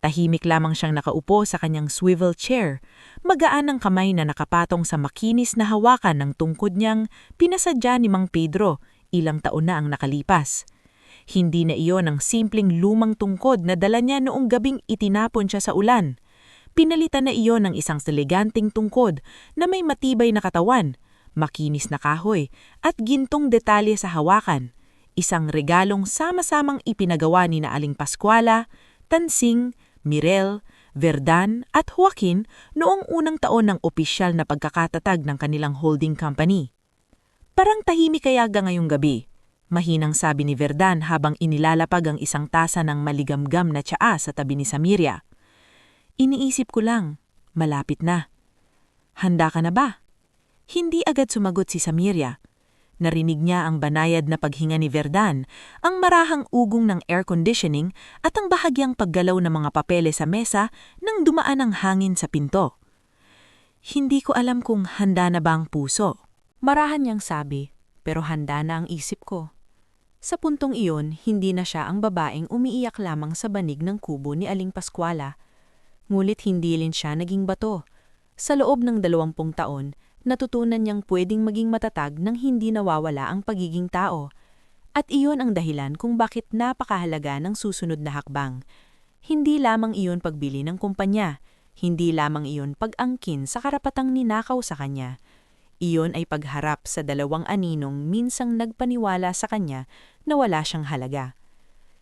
Tahimik lamang siyang nakaupo sa kanyang swivel chair, magaan ang kamay na nakapatong sa makinis na hawakan ng tungkod niyang pinasadya ni Mang Pedro ilang taon na ang nakalipas. Hindi na iyon ang simpleng lumang tungkod na dala niya noong gabing itinapon siya sa ulan. Pinalitan na iyon ng isang eleganting tungkod na may matibay na katawan, makinis na kahoy at gintong detalye sa hawakan. Isang regalong sama-samang ipinagawa ni na Aling Pascuala, Tansing, Mirel, Verdan at Joaquin noong unang taon ng opisyal na pagkakatatag ng kanilang holding company. Parang tahimik kaya ngayong gabi. Mahinang sabi ni Verdan habang inilalapag ang isang tasa ng maligamgam na tsaa sa tabi ni Samiria. Iniisip ko lang, malapit na. Handa ka na ba? Hindi agad sumagot si Samiria. Narinig niya ang banayad na paghinga ni Verdan, ang marahang ugong ng air conditioning at ang bahagyang paggalaw ng mga papeles sa mesa nang dumaan ang hangin sa pinto. Hindi ko alam kung handa na ba ang puso. Marahan niyang sabi, pero handa na ang isip ko. Sa puntong iyon, hindi na siya ang babaeng umiiyak lamang sa banig ng kubo ni Aling Pascuala. Ngulit hindi rin siya naging bato. Sa loob ng 20 taon, natutunan niyang pwedeng maging matatag nang hindi nawawala ang pagiging tao. At iyon ang dahilan kung bakit napakahalaga ng susunod na hakbang. Hindi lamang iyon pagbili ng kumpanya, hindi lamang iyon pag-angkin sa karapatang ninakaw sa kanya. Iyon ay pagharap sa dalawang aninong minsang nagpaniwala sa kanya na wala siyang halaga.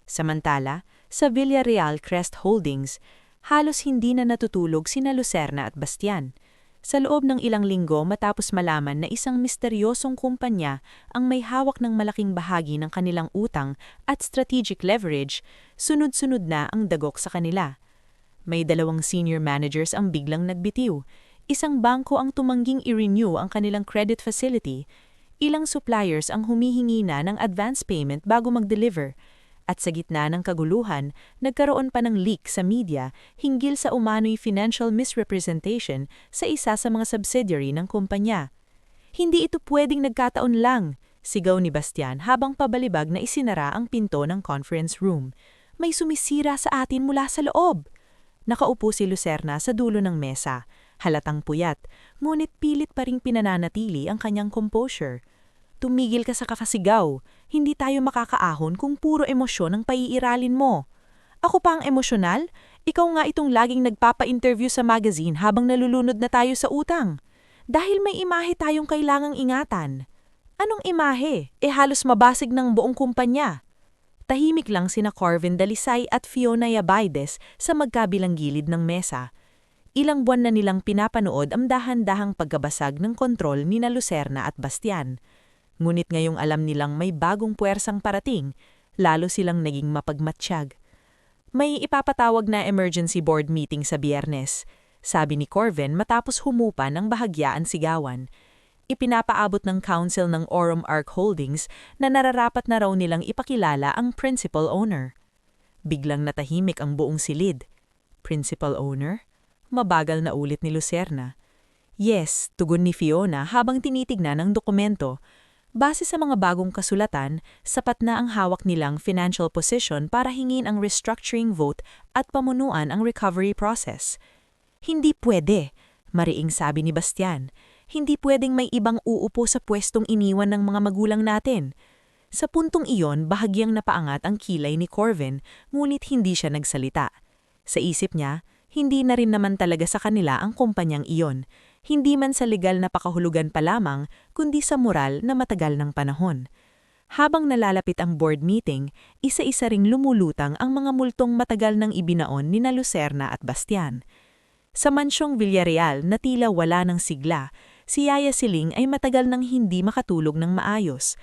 Samantala, sa Villarreal Crest Holdings, halos hindi na natutulog sina Lucerna at Bastian. Sa loob ng ilang linggo matapos malaman na isang misteryosong kumpanya ang may hawak ng malaking bahagi ng kanilang utang at strategic leverage, sunod-sunod na ang dagok sa kanila. May 2 senior managers ang biglang nagbitiw. Isang bangko ang tumangging i-renew ang kanilang credit facility. Ilang suppliers ang humihingi na ng advance payment bago mag-deliver. At sa gitna ng kaguluhan, nagkaroon pa ng leak sa media hinggil sa umano'y financial misrepresentation sa isa sa mga subsidiary ng kumpanya. Hindi ito pwedeng nagkataon lang, sigaw ni Bastian habang pabalibag na isinara ang pinto ng conference room. May sumisira sa atin mula sa loob. Nakaupo si Lucerna sa dulo ng mesa, halatang puyat, ngunit pilit pa ring pinananatili ang kanyang composure. Tumigil ka sa kakasigaw. Hindi tayo makakaahon kung puro emosyon ang paiiralin mo. Ako pa ang emosyonal? Ikaw nga itong laging nagpapa-interview sa magazine habang nalulunod na tayo sa utang. Dahil may imahe tayong kailangang ingatan. Anong imahe? Halos mabasig ng buong kumpanya. Tahimik lang sina Corvin Dalisay at Fiona Yabaides sa magkabilang gilid ng mesa. Ilang buwan na nilang pinapanood ang dahan-dahang pagkabasag ng kontrol ni na Lucerna at Bastian. Ngunit ngayong alam nilang may bagong puwersang parating, lalo silang naging mapagmatsyag. May ipapatawag na emergency board meeting sa Biyernes, sabi ni Corvin matapos humupa ng bahagyaan sigawan. Ipinapaabot ng council ng Aurum Arc Holdings na nararapat na raw nilang ipakilala ang principal owner. Biglang natahimik ang buong silid. Principal owner? Mabagal na ulit ni Lucerna. Yes, tugon ni Fiona habang tinitignan ang dokumento. Base sa mga bagong kasulatan, sapat na ang hawak nilang financial position para hingin ang restructuring vote at pamunuan ang recovery process. Hindi pwede, mariing sabi ni Bastian. Hindi pwedeng may ibang uupo sa pwestong iniwan ng mga magulang natin. Sa puntong iyon, bahagyang napaangat ang kilay ni Corvin, ngunit hindi siya nagsalita. Sa isip niya, hindi na rin naman talaga sa kanila ang kumpanyang iyon. Hindi man sa legal na pakahulugan pa lamang, kundi sa moral na matagal ng panahon. Habang nalalapit ang board meeting, isa-isa ring lumulutang ang mga multong matagal nang ibinaon ni Lucerna at Bastian. Sa mansyong Villarreal na tila wala ng sigla, si Yaya Siling ay matagal nang hindi makatulog ng maayos.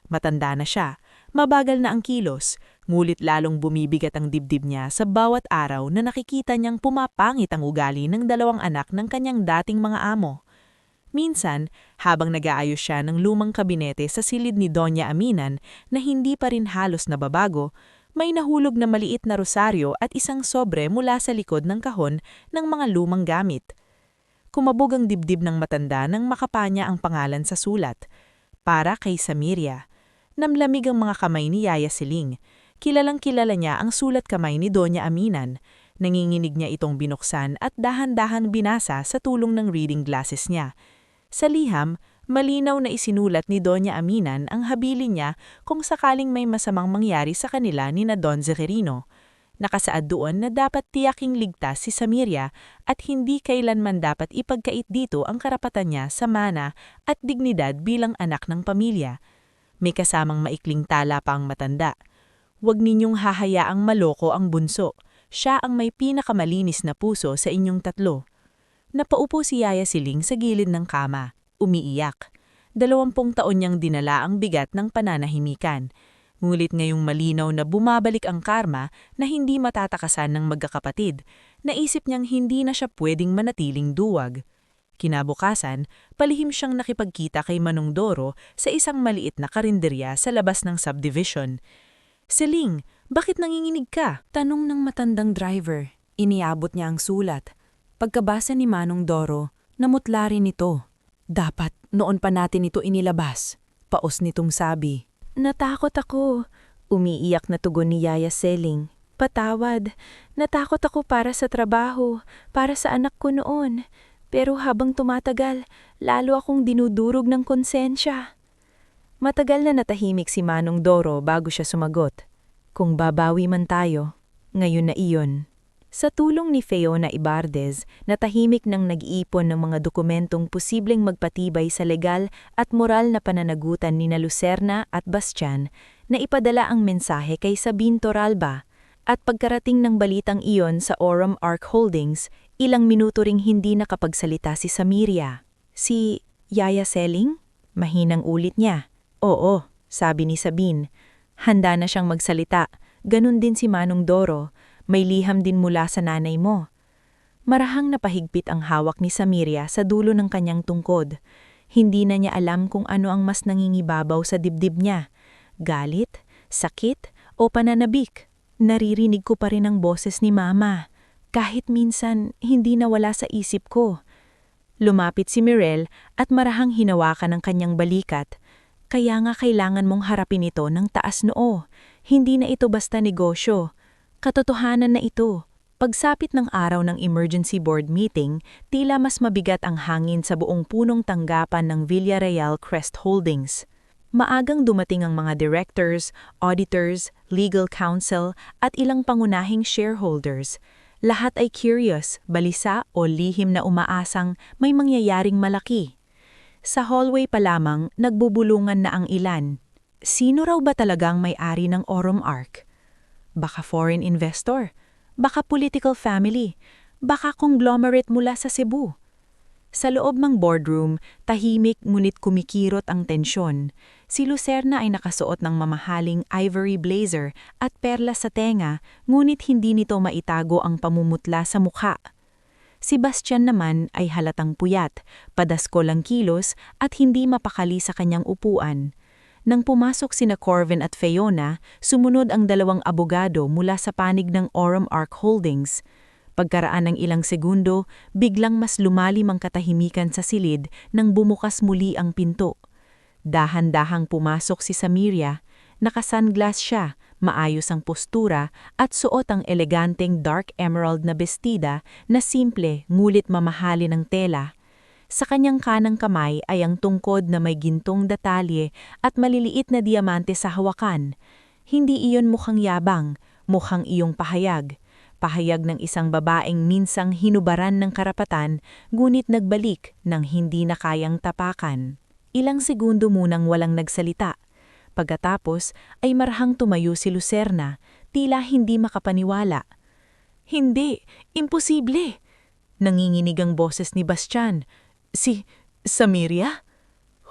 Matanda na siya, mabagal na ang kilos, ngulit lalong bumibigat ang dibdib niya sa bawat araw na nakikita niyang pumapangit ang ugali ng dalawang anak ng kanyang dating mga amo. Minsan, habang nag-aayos siya ng lumang kabinete sa silid ni Doña Aminan na hindi pa rin halos nababago, may nahulog na maliit na rosaryo at isang sobre mula sa likod ng kahon ng mga lumang gamit. Kumabog ang dibdib ng matanda nang makapanya ang pangalan sa sulat. Para kay Samiria. Namlamig ang mga kamay ni Yaya Siling. Kilalang-kilala niya ang sulat kamay ni Doña Aminan. Nanginginig niya itong binuksan at dahan-dahang binasa sa tulong ng reading glasses niya. Sa liham, malinaw na isinulat ni Doña Aminan ang habilin niya kung sakaling may masamang mangyari sa kanila ni na Don Zeferino. Nakasaad doon na dapat tiyaking ligtas si Samiria at hindi kailanman dapat ipagkait dito ang karapatan niya sa mana at dignidad bilang anak ng pamilya. May kasamang maikling tala pa ang matanda. Huwag ninyong hahayaang maloko ang bunso. Siya ang may pinakamalinis na puso sa inyong tatlo. Napaupo si Yaya Siling sa gilid ng kama, umiiyak. 20 taon niyang dinala ang bigat ng pananahimikan. Ngunit ngayong malinaw na bumabalik ang karma na hindi matatakasan ng magkakapatid, naisip niyang hindi na siya pwedeng manatiling duwag. Kinabukasan, palihim siyang nakipagkita kay Manong Doro sa isang maliit na karinderya sa labas ng subdivision. "Siling, bakit nanginginig ka?" tanong ng matandang driver. Iniabot niya ang sulat. Pagkabasa ni Manong Doro, namutla rin ito. "Dapat noon pa natin ito inilabas," paos nitong sabi. "Natakot ako," umiiyak na tugon ni Yaya Siling. "Patawad, natakot ako para sa trabaho, para sa anak ko noon. Pero habang tumatagal, lalo akong dinudurog ng konsensya." Matagal na natahimik si Manong Doro bago siya sumagot. "Kung babawi man tayo, ngayon na iyon." Sa tulong ni Fiona Ibardez, natahimik nang nag-iipon ng mga dokumentong posibleng magpatibay sa legal at moral na pananagutan ni na Lucerna at Bastian na ipadala ang mensahe kay Sabine Torralba. At pagkarating ng balitang iyon sa Aurum Arc Holdings, ilang minuto ring hindi nakapagsalita si Samiria. "Si Yaya Siling?" Mahinang ulit niya. "Oo," sabi ni Sabine. "Handa na siyang magsalita. Ganun din si Manong Doro. May liham din mula sa nanay mo." Marahang napahigpit ang hawak ni Samiria sa dulo ng kanyang tungkod. Hindi na niya alam kung ano ang mas nangingibabaw sa dibdib niya. Galit, sakit, o pananabik. "Naririnig ko pa rin ang boses ni Mama. Kahit minsan, hindi nawala sa isip ko." Lumapit si Mirel at marahang hinawakan ang kanyang balikat. "Kaya nga kailangan mong harapin ito ng taas noo. Hindi na ito basta negosyo. Katotohanan na ito." Pagsapit ng araw ng emergency board meeting, tila mas mabigat ang hangin sa buong punong tanggapan ng Villarreal Crest Holdings. Maagang dumating ang mga directors, auditors, legal counsel at ilang pangunahing shareholders. Lahat ay curious, balisa o lihim na umaasang may mangyayaring malaki. Sa hallway pa lamang, nagbubulungan na ang ilan. Sino raw ba talagang may-ari ng Aurum Arc? Baka foreign investor? Baka political family? Baka conglomerate mula sa Cebu? Sa loob ng boardroom, tahimik ngunit kumikirot ang tensyon. Si Lucerna ay nakasuot ng mamahaling ivory blazer at perlas sa tenga, ngunit hindi nito maitago ang pamumutla sa mukha. Si Bastian naman ay halatang puyat, padaskol ang kilos at hindi mapakali sa kanyang upuan. Nang pumasok sina Corvin at Fiona, sumunod ang 2 abogado mula sa panig ng Aurum Arc Holdings. Pagkaraan ng ilang segundo, biglang mas lumalim ang katahimikan sa silid nang bumukas muli ang pinto. Dahan-dahang pumasok si Samiria, naka-sunglass siya, maayos ang postura at suot ang eleganteng dark emerald na bestida na simple ngulit mamahalin ng tela. Sa kanyang kanang kamay ay ang tungkod na may gintong detalye at maliliit na diamante sa hawakan. Hindi iyon mukhang yabang, mukhang iyong pahayag. Pahayag ng isang babaeng minsang hinubaran ng karapatan, ngunit nagbalik ng hindi na kayang tapakan. Ilang segundo munang walang nagsalita. Pagkatapos ay marahang tumayo si Lucerna, tila hindi makapaniwala. Hindi, imposible! Nanginginig ang boses ni Bastian. Si Samiria?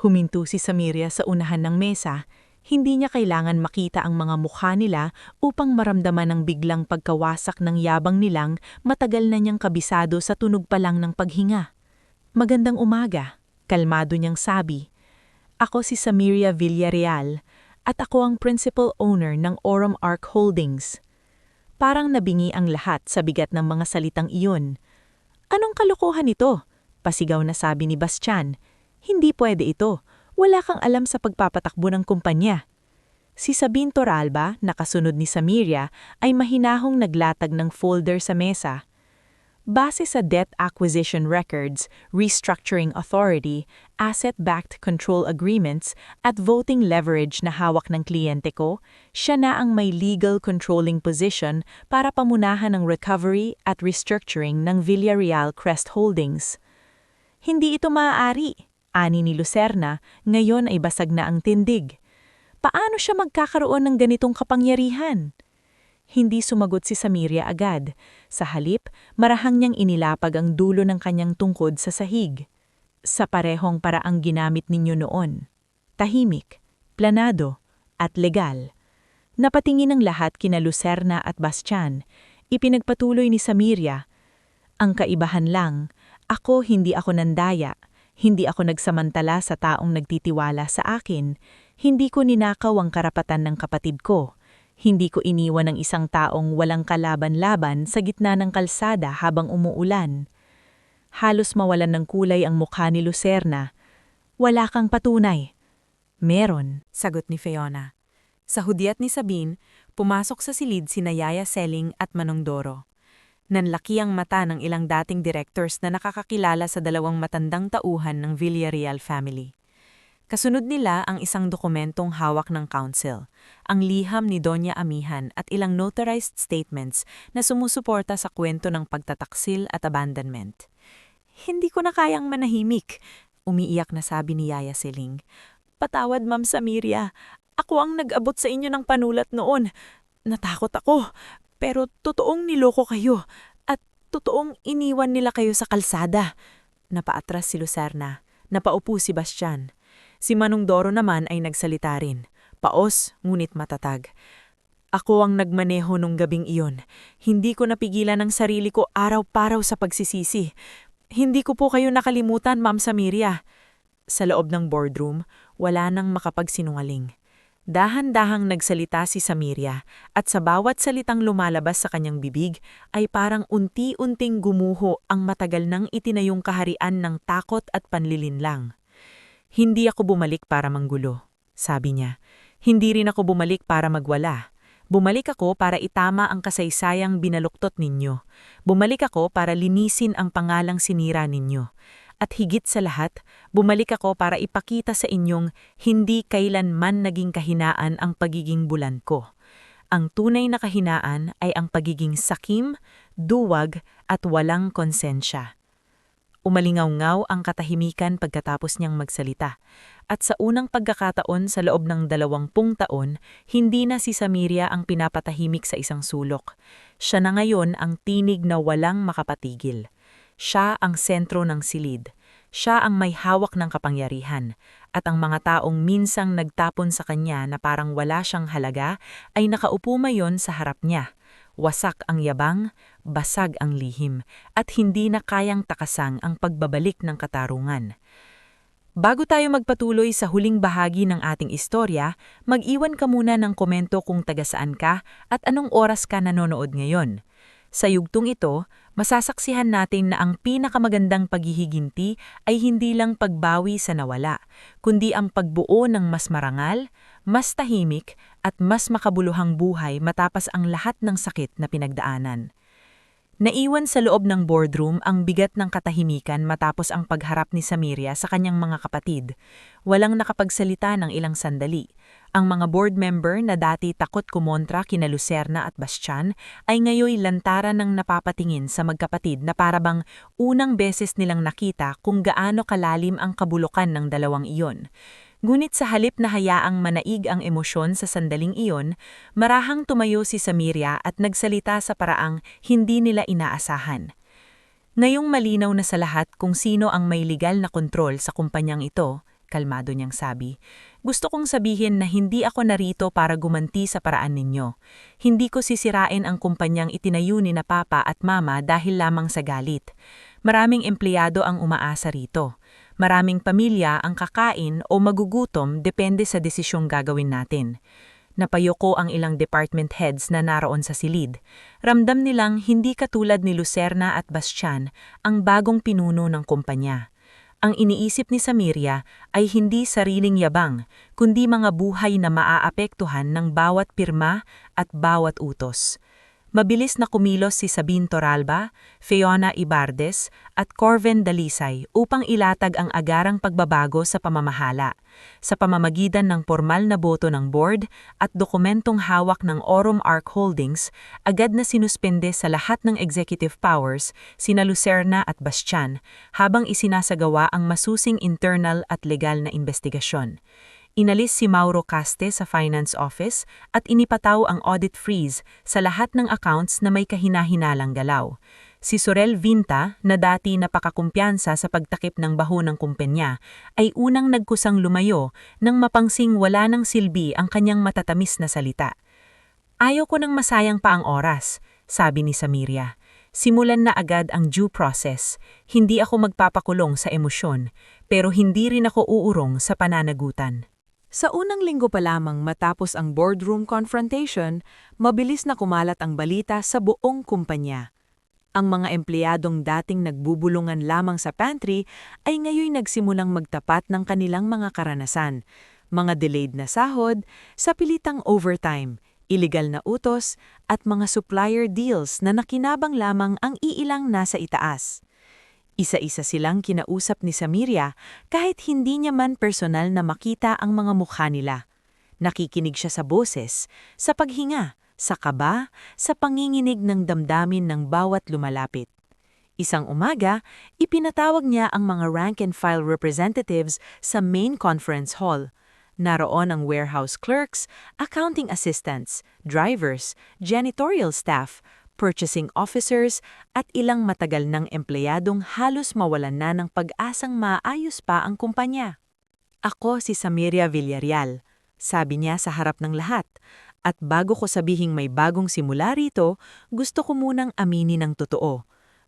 Huminto si Samiria sa unahan ng mesa. Hindi niya kailangan makita ang mga mukha nila upang maramdaman ang biglang pagkawasak ng yabang nilang matagal na niyang kabisado sa tunog pa lang ng paghinga. Magandang umaga, kalmado niyang sabi. Ako si Samiria Villarreal at ako ang principal owner ng Aurum Arc Holdings. Parang nabingi ang lahat sa bigat ng mga salitang iyon. Anong kalokohan ito? Pasigaw na sabi ni Bastian. Hindi pwede ito. Wala kang alam sa pagpapatakbo ng kumpanya. Si Sabine Torralba, nakasunod ni Samiria, ay mahinahong naglatag ng folder sa mesa. Base sa Debt Acquisition Records, Restructuring Authority, Asset-Backed Control Agreements at Voting Leverage na hawak ng kliyente ko, siya na ang may legal controlling position para pamunahan ng recovery at restructuring ng Villarreal Crest Holdings. Hindi ito maaari, ani ni Lucerna, ngayon ay basag na ang tindig. Paano siya magkakaroon ng ganitong kapangyarihan? Hindi sumagot si Samiria agad. Sa halip, marahang niyang inilapag ang dulo ng kanyang tungkod sa sahig. Sa parehong paraang ginamit ninyo noon. Tahimik, planado, at legal. Napatingin ang lahat kina Lucerna at Bastian. Ipinagpatuloy ni Samiria. Ang kaibahan lang, hindi ako nandaya. Hindi ako nagsamantala sa taong nagtitiwala sa akin. Hindi ko ninakaw ang karapatan ng kapatid ko. Hindi ko iniwan ng isang taong walang kalaban-laban sa gitna ng kalsada habang umuulan. Halos mawalan ng kulay ang mukha ni Lucerna. Wala kang patunay. Meron, Sagot ni Fiona. Sa hudyat ni Sabine, pumasok sa silid sina Yaya Seling at Manong Doro. Nanlaki ang mata ng ilang dating directors na nakakakilala sa dalawang matandang tauhan ng Villarreal family. Kasunod nila ang isang dokumentong hawak ng council, ang liham ni Doña Amihan at ilang notarized statements na sumusuporta sa kwento ng pagtataksil at abandonment. Hindi ko na kayang manahimik, umiiyak na sabi ni Yaya Seling. Patawad, Ma'am Samiria. Ako ang nag-abot sa inyo ng panulat noon. Natakot ako, pero totoong niloko kayo at totoong iniwan nila kayo sa kalsada. Napaatras si Lucerna. Napaupo si Bastian. Si Manong Doro naman ay nagsalita rin. Paos, ngunit matatag. Ako ang nagmaneho nung gabing iyon. Hindi ko napigilan ang sarili ko araw-paraw sa pagsisisi. Hindi ko po kayo nakalimutan, Ma'am Samiria. Sa loob ng boardroom, wala nang makapagsinungaling. Dahan-dahang nagsalita si Samiria at sa bawat salitang lumalabas sa kanyang bibig ay parang unti-unting gumuho ang matagal nang itinayong kaharian ng takot at panlilinlang. Hindi ako bumalik para manggulo, sabi niya. Hindi rin ako bumalik para magwala. Bumalik ako para itama ang kasaysayang binaluktot ninyo. Bumalik ako para linisin ang pangalang sinira ninyo. At higit sa lahat, bumalik ako para ipakita sa inyong hindi kailanman naging kahinaan ang pagiging bulan ko. Ang tunay na kahinaan ay ang pagiging sakim, duwag at walang konsensya. Umalingaw-ngaw ang katahimikan pagkatapos niyang magsalita. At sa unang pagkakataon sa loob ng 20 taon, hindi na si Samiria ang pinapatahimik sa isang sulok. Siya na ngayon ang tinig na walang makapatigil. Siya ang sentro ng silid. Siya ang may hawak ng kapangyarihan. At ang mga taong minsang nagtapon sa kanya na parang wala siyang halaga ay nakaupo mayon sa harap niya. Wasak ang yabang, basag ang lihim, at hindi na kayang takasang ang pagbabalik ng katarungan. Bago tayo magpatuloy sa huling bahagi ng ating istorya, mag-iwan ka muna ng komento kung taga saan ka at anong oras ka nanonood ngayon. Sa yugtong ito, masasaksihan natin na ang pinakamagandang paghihiginti ay hindi lang pagbawi sa nawala, kundi ang pagbuo ng mas marangal, mas tahimik, at mas makabuluhang buhay matapos ang lahat ng sakit na pinagdaanan. Naiwan sa loob ng boardroom ang bigat ng katahimikan matapos ang pagharap ni Samiria sa kanyang mga kapatid. Walang nakapagsalita ng ilang sandali. Ang mga board member na dati takot kumontra kina Lucerna at Bastian ay ngayoy lantaran ng napapatingin sa magkapatid na parabang unang beses nilang nakita kung gaano kalalim ang kabulukan ng dalawang iyon. Ngunit sa halip na hayaang manaig ang emosyon sa sandaling iyon, marahang tumayo si Samiria at nagsalita sa paraang hindi nila inaasahan. Ngayong malinaw na sa lahat kung sino ang may legal na kontrol sa kumpanyang ito, kalmado niyang sabi, gusto kong sabihin na hindi ako narito para gumanti sa paraan ninyo. Hindi ko sisirain ang kumpanyang itinayo ni na Papa at Mama dahil lamang sa galit. Maraming empleyado ang umaasa rito. Maraming pamilya ang kakain o magugutom depende sa desisyong gagawin natin. Napayoko ang ilang department heads na naroon sa silid. Ramdam nilang hindi katulad ni Lucerna at Bastian ang bagong pinuno ng kumpanya. Ang iniisip ni Samiria ay hindi sariling yabang, kundi mga buhay na maaapektuhan ng bawat pirma at bawat utos. Mabilis na kumilos si Sabine Torralba, Fiona Ibardes at Corven Dalisay upang ilatag ang agarang pagbabago sa pamamahala. Sa pamamagitan ng formal na boto ng board at dokumentong hawak ng Aurum Arc Holdings, agad na sinuspende sa lahat ng executive powers sina Lucerna at Bastian habang isinasagawa ang masusing internal at legal na investigasyon. Inalis si Mauro Caste sa Finance Office at inipataw ang audit freeze sa lahat ng accounts na may kahinahinalang galaw. Si Sorel Vinta, na dati napakakumpiyansa sa pagtakip ng baho ng kumpanya, ay unang nagkusang lumayo nang mapangsing wala ng silbi ang kanyang matatamis na salita. Ayaw ko nang masayang pa ang oras, sabi ni Samiria. Simulan na agad ang due process. Hindi ako magpapakulong sa emosyon, pero hindi rin ako uurong sa pananagutan. Sa unang linggo pa lamang matapos ang boardroom confrontation, mabilis na kumalat ang balita sa buong kumpanya. Ang mga empleyadong dating nagbubulungan lamang sa pantry ay ngayoy nagsimulang magtapat ng kanilang mga karanasan, mga delayed na sahod, sa pilitang overtime, iligal na utos, at mga supplier deals na nakinabang lamang ang iilang nasa itaas. Isa-isa silang kinausap ni Samiria kahit hindi niya man personal na makita ang mga mukha nila. Nakikinig siya sa boses, sa paghinga, sa kaba, sa panginginig ng damdamin ng bawat lumalapit. Isang umaga, ipinatawag niya ang mga rank-and-file representatives sa main conference hall. Naroon ang warehouse clerks, accounting assistants, drivers, janitorial staff, purchasing officers, at ilang matagal ng empleyadong halos mawalan na ng pag-asang maayos pa ang kumpanya. Ako si Samiria Villarreal, sabi niya sa harap ng lahat, at bago ko sabihing may bagong simula rito, gusto ko munang aminin ang totoo.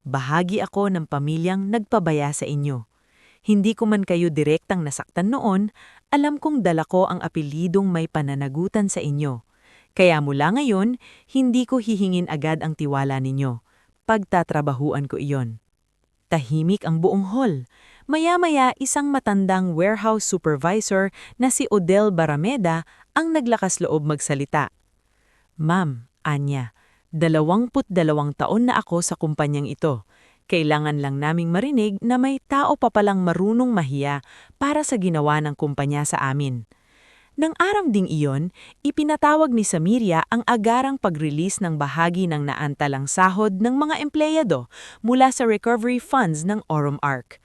Bahagi ako ng pamilyang nagpabaya sa inyo. Hindi ko man kayo direktang nasaktan noon, alam kong dala ko ang apelidong may pananagutan sa inyo. Kaya mula ngayon, hindi ko hihingin agad ang tiwala ninyo. Pagtatrabahuan ko iyon. Tahimik ang buong hall. Maya-maya isang matandang warehouse supervisor na si Odel Barameda ang naglakas loob magsalita. Ma'am, Anya, 22 taon na ako sa kumpanyang ito. Kailangan lang naming marinig na may tao pa palang marunong mahiya para sa ginawa ng kumpanya sa amin. Nang araw ding iyon, ipinatawag ni Samiria ang agarang pag-release ng bahagi ng naantalang sahod ng mga empleyado mula sa recovery funds ng Aurum Arc.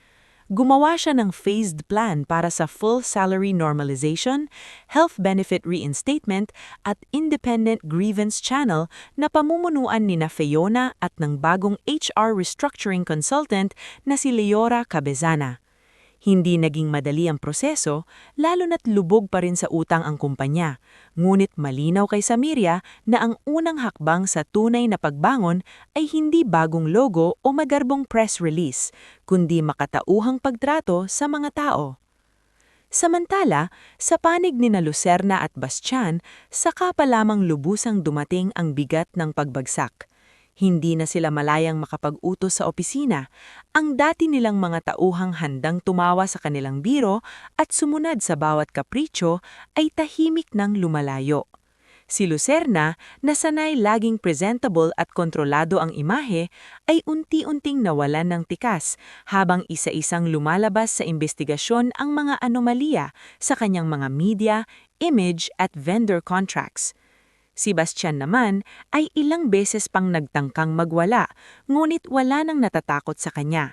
Gumawa siya ng phased plan para sa full salary normalization, health benefit reinstatement at independent grievance channel na pamumunuan ni Fiona at ng bagong HR restructuring consultant na si Leora Cabezana. Hindi naging madali ang proseso, lalo na't lubog pa rin sa utang ang kumpanya. Ngunit malinaw kay Samiria na ang unang hakbang sa tunay na pagbangon ay hindi bagong logo o magarbong press release, kundi makatauhang pagtrato sa mga tao. Samantala, sa panig ni Lucerna at Bastian, saka pa lamang lubusang dumating ang bigat ng pagbagsak. Hindi na sila malayang makapag-utos sa opisina. Ang dati nilang mga tauhang handang tumawa sa kanilang biro at sumunod sa bawat kapritsyo ay tahimik nang lumalayo. Si Lucerna, na sanay laging presentable at kontrolado ang imahe, ay unti-unting nawalan ng tikas habang isa-isang lumalabas sa investigasyon ang mga anomalya sa kanyang mga media, image at vendor contracts. Si Bastian naman ay ilang beses pang nagtangkang magwala, ngunit wala nang natatakot sa kanya.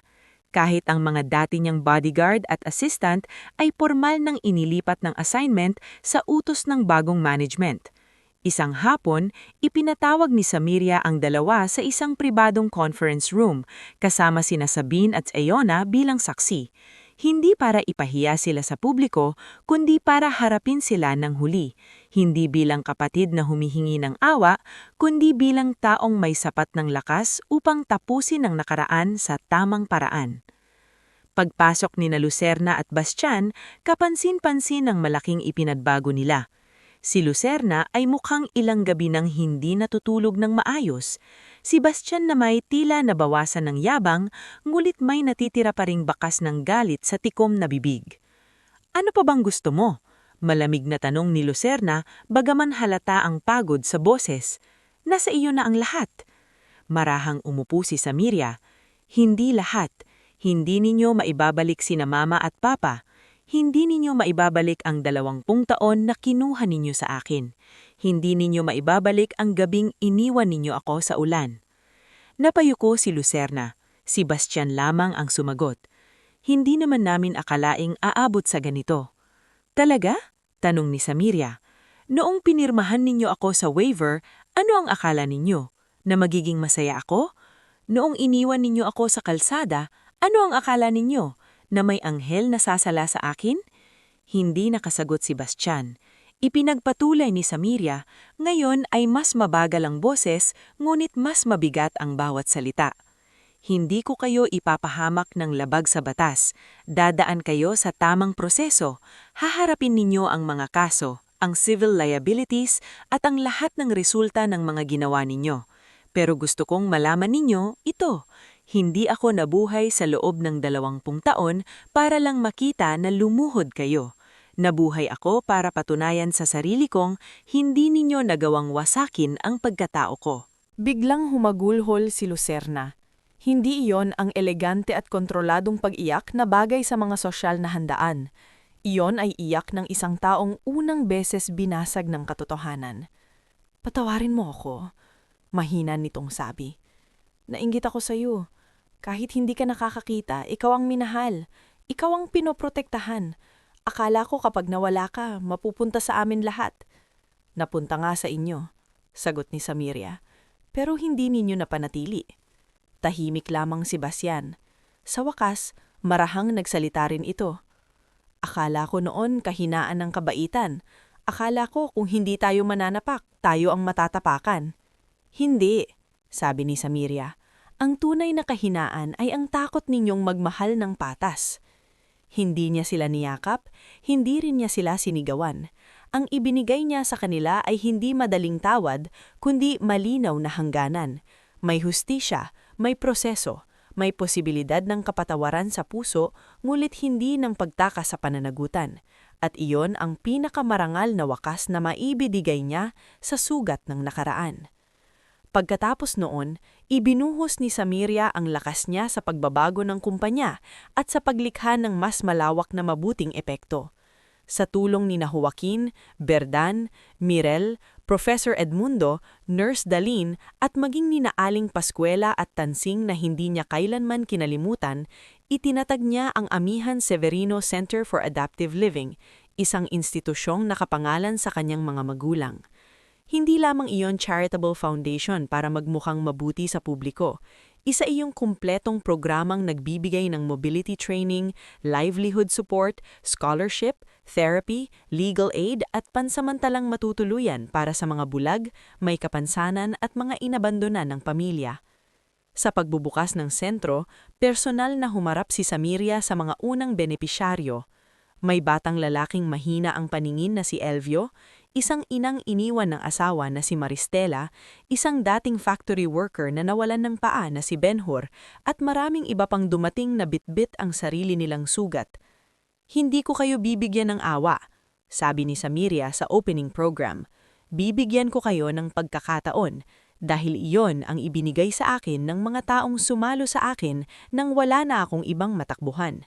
Kahit ang mga dati niyang bodyguard at assistant ay formal nang inilipat ng assignment sa utos ng bagong management. Isang hapon, ipinatawag ni Samiria ang dalawa sa isang pribadong conference room, kasama sina Sabine at Iona bilang saksi. Hindi para ipahiya sila sa publiko, kundi para harapin sila ng huli. Hindi bilang kapatid na humihingi ng awa, kundi bilang taong may sapat ng lakas upang tapusin ang nakaraan sa tamang paraan. Pagpasok ni na Lucerna at Bastian, kapansin-pansin ang malaking ipinagbago nila. Si Lucerna ay mukhang ilang gabi nang hindi natutulog ng maayos. Si Bastian na may tila nabawasan ng yabang, ngulit may natitira pa ring bakas ng galit sa tikom na bibig. "Ano pa bang gusto mo?" Malamig na tanong ni Lucerna, bagaman halata ang pagod sa boses. "Nasa iyo na ang lahat." Marahang umupo si Samiria. "Hindi lahat. Hindi ninyo maibabalik sina Mama at Papa. Hindi ninyo maibabalik ang 20 taon na kinuha ninyo sa akin. Hindi ninyo maibabalik ang gabing iniwan ninyo ako sa ulan." Napayuko si Lucerna. Si Bastian lamang ang sumagot. "Hindi naman namin akalaing aabot sa ganito." "Talaga?" tanong ni Samiria. "Noong pinirmahan ninyo ako sa waiver, ano ang akala ninyo? Na magiging masaya ako? Noong iniwan ninyo ako sa kalsada, ano ang akala ninyo? Na may anghel na sasala sa akin?" Hindi nakasagot si Bastian. Ipinagpatuloy ni Samiria, ngayon ay mas mabagal ang boses, ngunit mas mabigat ang bawat salita. "Hindi ko kayo ipapahamak ng labag sa batas. Dadaan kayo sa tamang proseso. Haharapin ninyo ang mga kaso, ang civil liabilities at ang lahat ng resulta ng mga ginawa ninyo. Pero gusto kong malaman ninyo ito. Hindi ako nabuhay sa loob ng 20 taon para lang makita na lumuhod kayo. Nabuhay ako para patunayan sa sarili kong hindi ninyo nagawang wasakin ang pagkatao ko." Biglang humagulhol si Lucerna. Hindi iyon ang elegante at kontroladong pag-iyak na bagay sa mga sosyal na handaan. Iyon ay iyak ng isang taong unang beses binasag ng katotohanan. "Patawarin mo ako," mahina nitong sabi. "Nainggit ako sa iyo. Kahit hindi ka nakakakita, ikaw ang minahal. Ikaw ang pinoprotektahan. Akala ko kapag nawala ka, mapupunta sa amin lahat." "Napunta nga sa inyo," sagot ni Samiria. "Pero hindi ninyo napanatili." Tahimik lamang si Bastian. Sa wakas, marahang nagsalita rin ito. "Akala ko noon kahinaan ng kabaitan. Akala ko kung hindi tayo mananapak, tayo ang matatapakan." "Hindi," sabi ni Samiria. "Ang tunay na kahinaan ay ang takot ninyong magmahal ng patas." Hindi niya sila niyakap, hindi rin niya sila sinigawan. Ang ibinigay niya sa kanila ay hindi madaling tawad, kundi malinaw na hangganan. May hustisya, may proseso, may posibilidad ng kapatawaran sa puso, ngulit hindi ng pagtaka sa pananagutan. At iyon ang pinakamarangal na wakas na maibibigay niya sa sugat ng nakaraan. Pagkatapos noon, ibinuhos ni Samiria ang lakas niya sa pagbabago ng kumpanya at sa paglikha ng mas malawak na mabuting epekto. Sa tulong ni Joaquin, Berdan, Mirel, Professor Edmundo, Nurse Dalin at maging ni Aling Pascuela at Tansing na hindi niya kailanman kinalimutan, itinatag niya ang Amihan Severino Center for Adaptive Living, isang institusyong nakapangalan sa kanyang mga magulang. Hindi lamang iyon charitable foundation para magmukhang mabuti sa publiko. Isa iyong kumpletong programang nagbibigay ng mobility training, livelihood support, scholarship, therapy, legal aid at pansamantalang matutuluyan para sa mga bulag, may kapansanan at mga inabandonan ng pamilya. Sa pagbubukas ng sentro, personal na humarap si Samiria sa mga unang benepisyaryo. May batang lalaking mahina ang paningin na si Elvio, isang inang iniwan ng asawa na si Maristela, isang dating factory worker na nawalan ng paa na si Benhur, at maraming iba pang dumating na bitbit ang sarili nilang sugat. Hindi ko kayo bibigyan ng awa, sabi ni Samiria sa opening program. Bibigyan ko kayo ng pagkakataon dahil iyon ang ibinigay sa akin ng mga taong sumalo sa akin nang wala na akong ibang matakbuhan.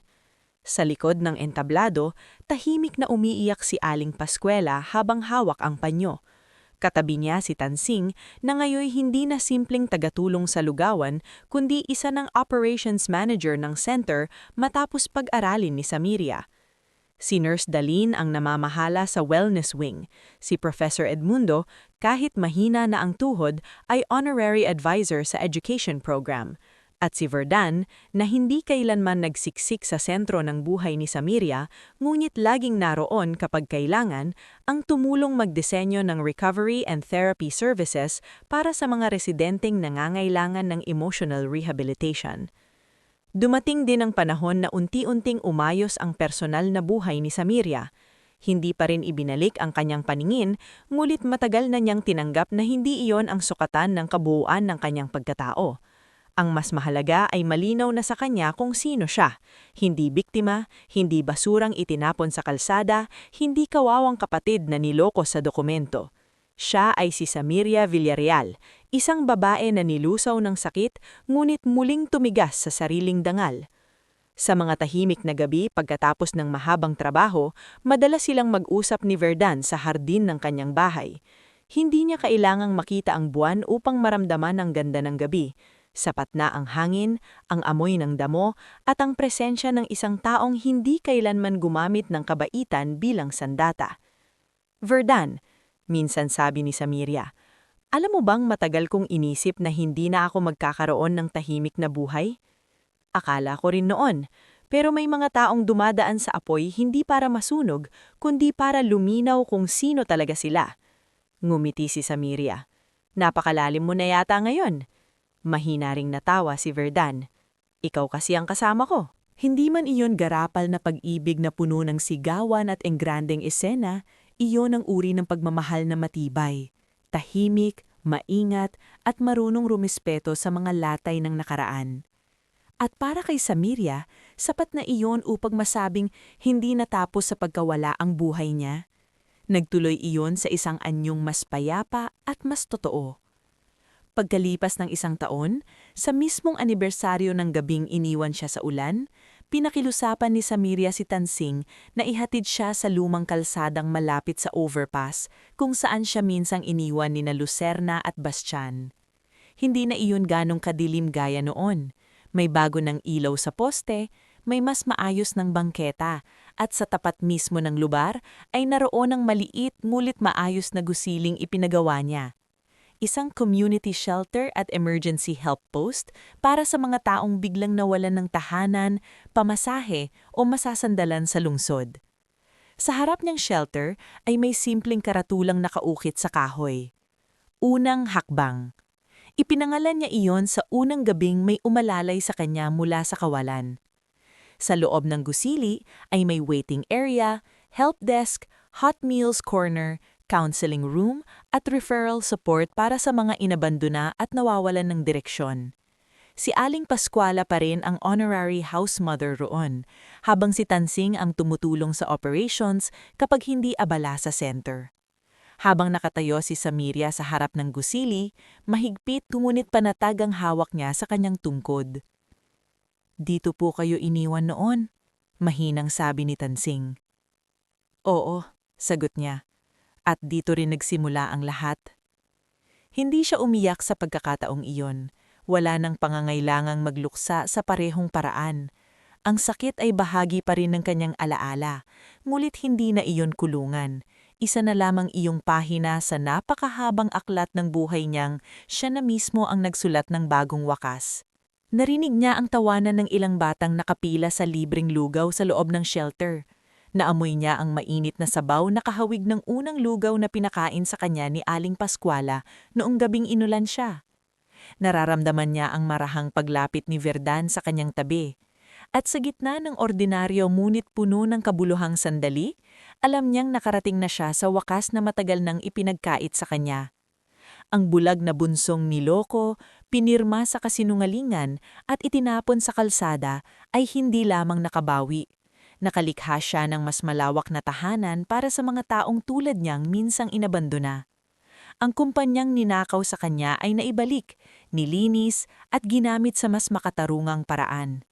Sa likod ng entablado, tahimik na umiiyak si Aling Pascuela habang hawak ang panyo. Katabi niya si Tansing na ngayon hindi na simpleng tagatulong sa lugawan kundi isa ng operations manager ng center matapos pag-aralin ni Samiria. Si Nurse Dalin ang namamahala sa wellness wing. Si Professor Edmundo, kahit mahina na ang tuhod, ay honorary advisor sa education program. At si Verdan, na hindi kailanman nagsiksik sa sentro ng buhay ni Samiria, ngunit laging naroon kapag kailangan, ang tumulong magdisenyo ng recovery and therapy services para sa mga residenteng nangangailangan ng emotional rehabilitation. Dumating din ang panahon na unti-unting umayos ang personal na buhay ni Samiria. Hindi pa rin ibinalik ang kanyang paningin, ngulit matagal na niyang tinanggap na hindi iyon ang sukatan ng kabuuan ng kanyang pagkatao. Ang mas mahalaga ay malinaw na sa kanya kung sino siya. Hindi biktima, hindi basurang itinapon sa kalsada, hindi kawawang kapatid na niloko sa dokumento. Siya ay si Samiria Villarreal, isang babae na nilusaw ng sakit ngunit muling tumigas sa sariling dangal. Sa mga tahimik na gabi pagkatapos ng mahabang trabaho, madalas silang mag-usap ni Verdan sa hardin ng kanyang bahay. Hindi niya kailangang makita ang buwan upang maramdaman ang ganda ng gabi. Sapat na ang hangin, ang amoy ng damo, at ang presensya ng isang taong hindi kailanman gumamit ng kabaitan bilang sandata. Verdan, minsan sabi ni Samiria, alam mo bang matagal kong inisip na hindi na ako magkakaroon ng tahimik na buhay? Akala ko rin noon, pero may mga taong dumadaan sa apoy hindi para masunog, kundi para luminaw kung sino talaga sila. Ngumiti si Samiria. Napakalalim mo na yata ngayon. Mahina ring natawa si Verdan. Ikaw kasi ang kasama ko. Hindi man iyon garapal na pag-ibig na puno ng sigawan at engrandeng esena, iyon ang uri ng pagmamahal na matibay. Tahimik, maingat, at marunong rumispeto sa mga latay ng nakaraan. At para kay Samiria, sapat na iyon upang masabing hindi natapos sa pagkawala ang buhay niya. Nagtuloy iyon sa isang anyong mas payapa at mas totoo. Pagkalipas ng isang taon, sa mismong anibersaryo ng gabing iniwan siya sa ulan, pinakilusapan ni Samiria si Tansing na ihatid siya sa lumang kalsadang malapit sa overpass kung saan siya minsang iniwan ni na Lucerna at Bastian. Hindi na iyon ganong kadilim gaya noon. May bago ng ilaw sa poste, may mas maayos ng bangketa, at sa tapat mismo ng lugar ay naroon ang maliit ngulit maayos na gusiling ipinagawa niya. Isang community shelter at emergency help post para sa mga taong biglang nawalan ng tahanan, pamasahe o masasandalan sa lungsod. Sa harap niyang shelter ay may simpleng karatulang nakaukit sa kahoy. Unang hakbang. Ipinangalan niya iyon sa unang gabing may umalalay sa kanya mula sa kawalan. Sa loob ng gusili ay may waiting area, help desk, hot meals corner, counseling room at referral support para sa mga inabandona at nawawalan ng direksyon. Si Aling Pascuala pa rin ang honorary house mother roon, habang si Tansing ang tumutulong sa operations kapag hindi abala sa center. Habang nakatayo si Samiria sa harap ng gusili, mahigpit ngunit panatag ang hawak niya sa kanyang tungkod. Dito po kayo iniwan noon, mahinang sabi ni Tansing. Oo, sagot niya. At dito rin nagsimula ang lahat. Hindi siya umiyak sa pagkakataong iyon. Wala nang pangangailangang magluksa sa parehong paraan. Ang sakit ay bahagi pa rin ng kanyang alaala, ngulit hindi na iyon kulungan. Isa na lamang iyong pahina sa napakahabang aklat ng buhay niyang siya na mismo ang nagsulat ng bagong wakas. Narinig niya ang tawanan ng ilang batang nakapila sa libreng lugaw sa loob ng shelter. Naamoy niya ang mainit na sabaw na kahawig ng unang lugaw na pinakain sa kanya ni Aling Pascuala noong gabing inulan siya. Nararamdaman niya ang marahang paglapit ni Verdan sa kanyang tabi. At sa gitna ng ordinaryo ngunit puno ng kabuluhang sandali, alam niyang nakarating na siya sa wakas na matagal nang ipinagkait sa kanya. Ang bulag na bunsong niloko, pinirma sa kasinungalingan at itinapon sa kalsada ay hindi lamang nakabawi. Nakalikha siya ng mas malawak na tahanan para sa mga taong tulad niyang minsang inabandona. Ang kumpanyang ninakaw sa kanya ay naibalik, nilinis at ginamit sa mas makatarungang paraan.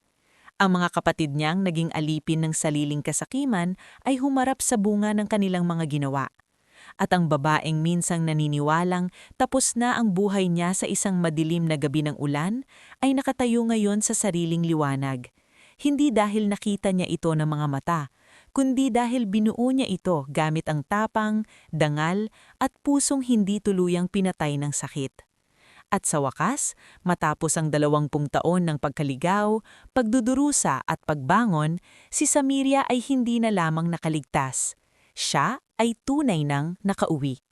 Ang mga kapatid niyang naging alipin ng saliling kasakiman ay humarap sa bunga ng kanilang mga ginawa. At ang babaeng minsang naniniwalang tapos na ang buhay niya sa isang madilim na gabi ng ulan ay nakatayo ngayon sa sariling liwanag. Hindi dahil nakita niya ito ng mga mata, kundi dahil binuo niya ito gamit ang tapang, dangal at pusong hindi tuluyang pinatay ng sakit. At sa wakas, matapos ang 20 taon ng pagkaligaw, pagdudurusa at pagbangon, si Samiria ay hindi na lamang nakaligtas. Siya ay tunay nang nakauwi.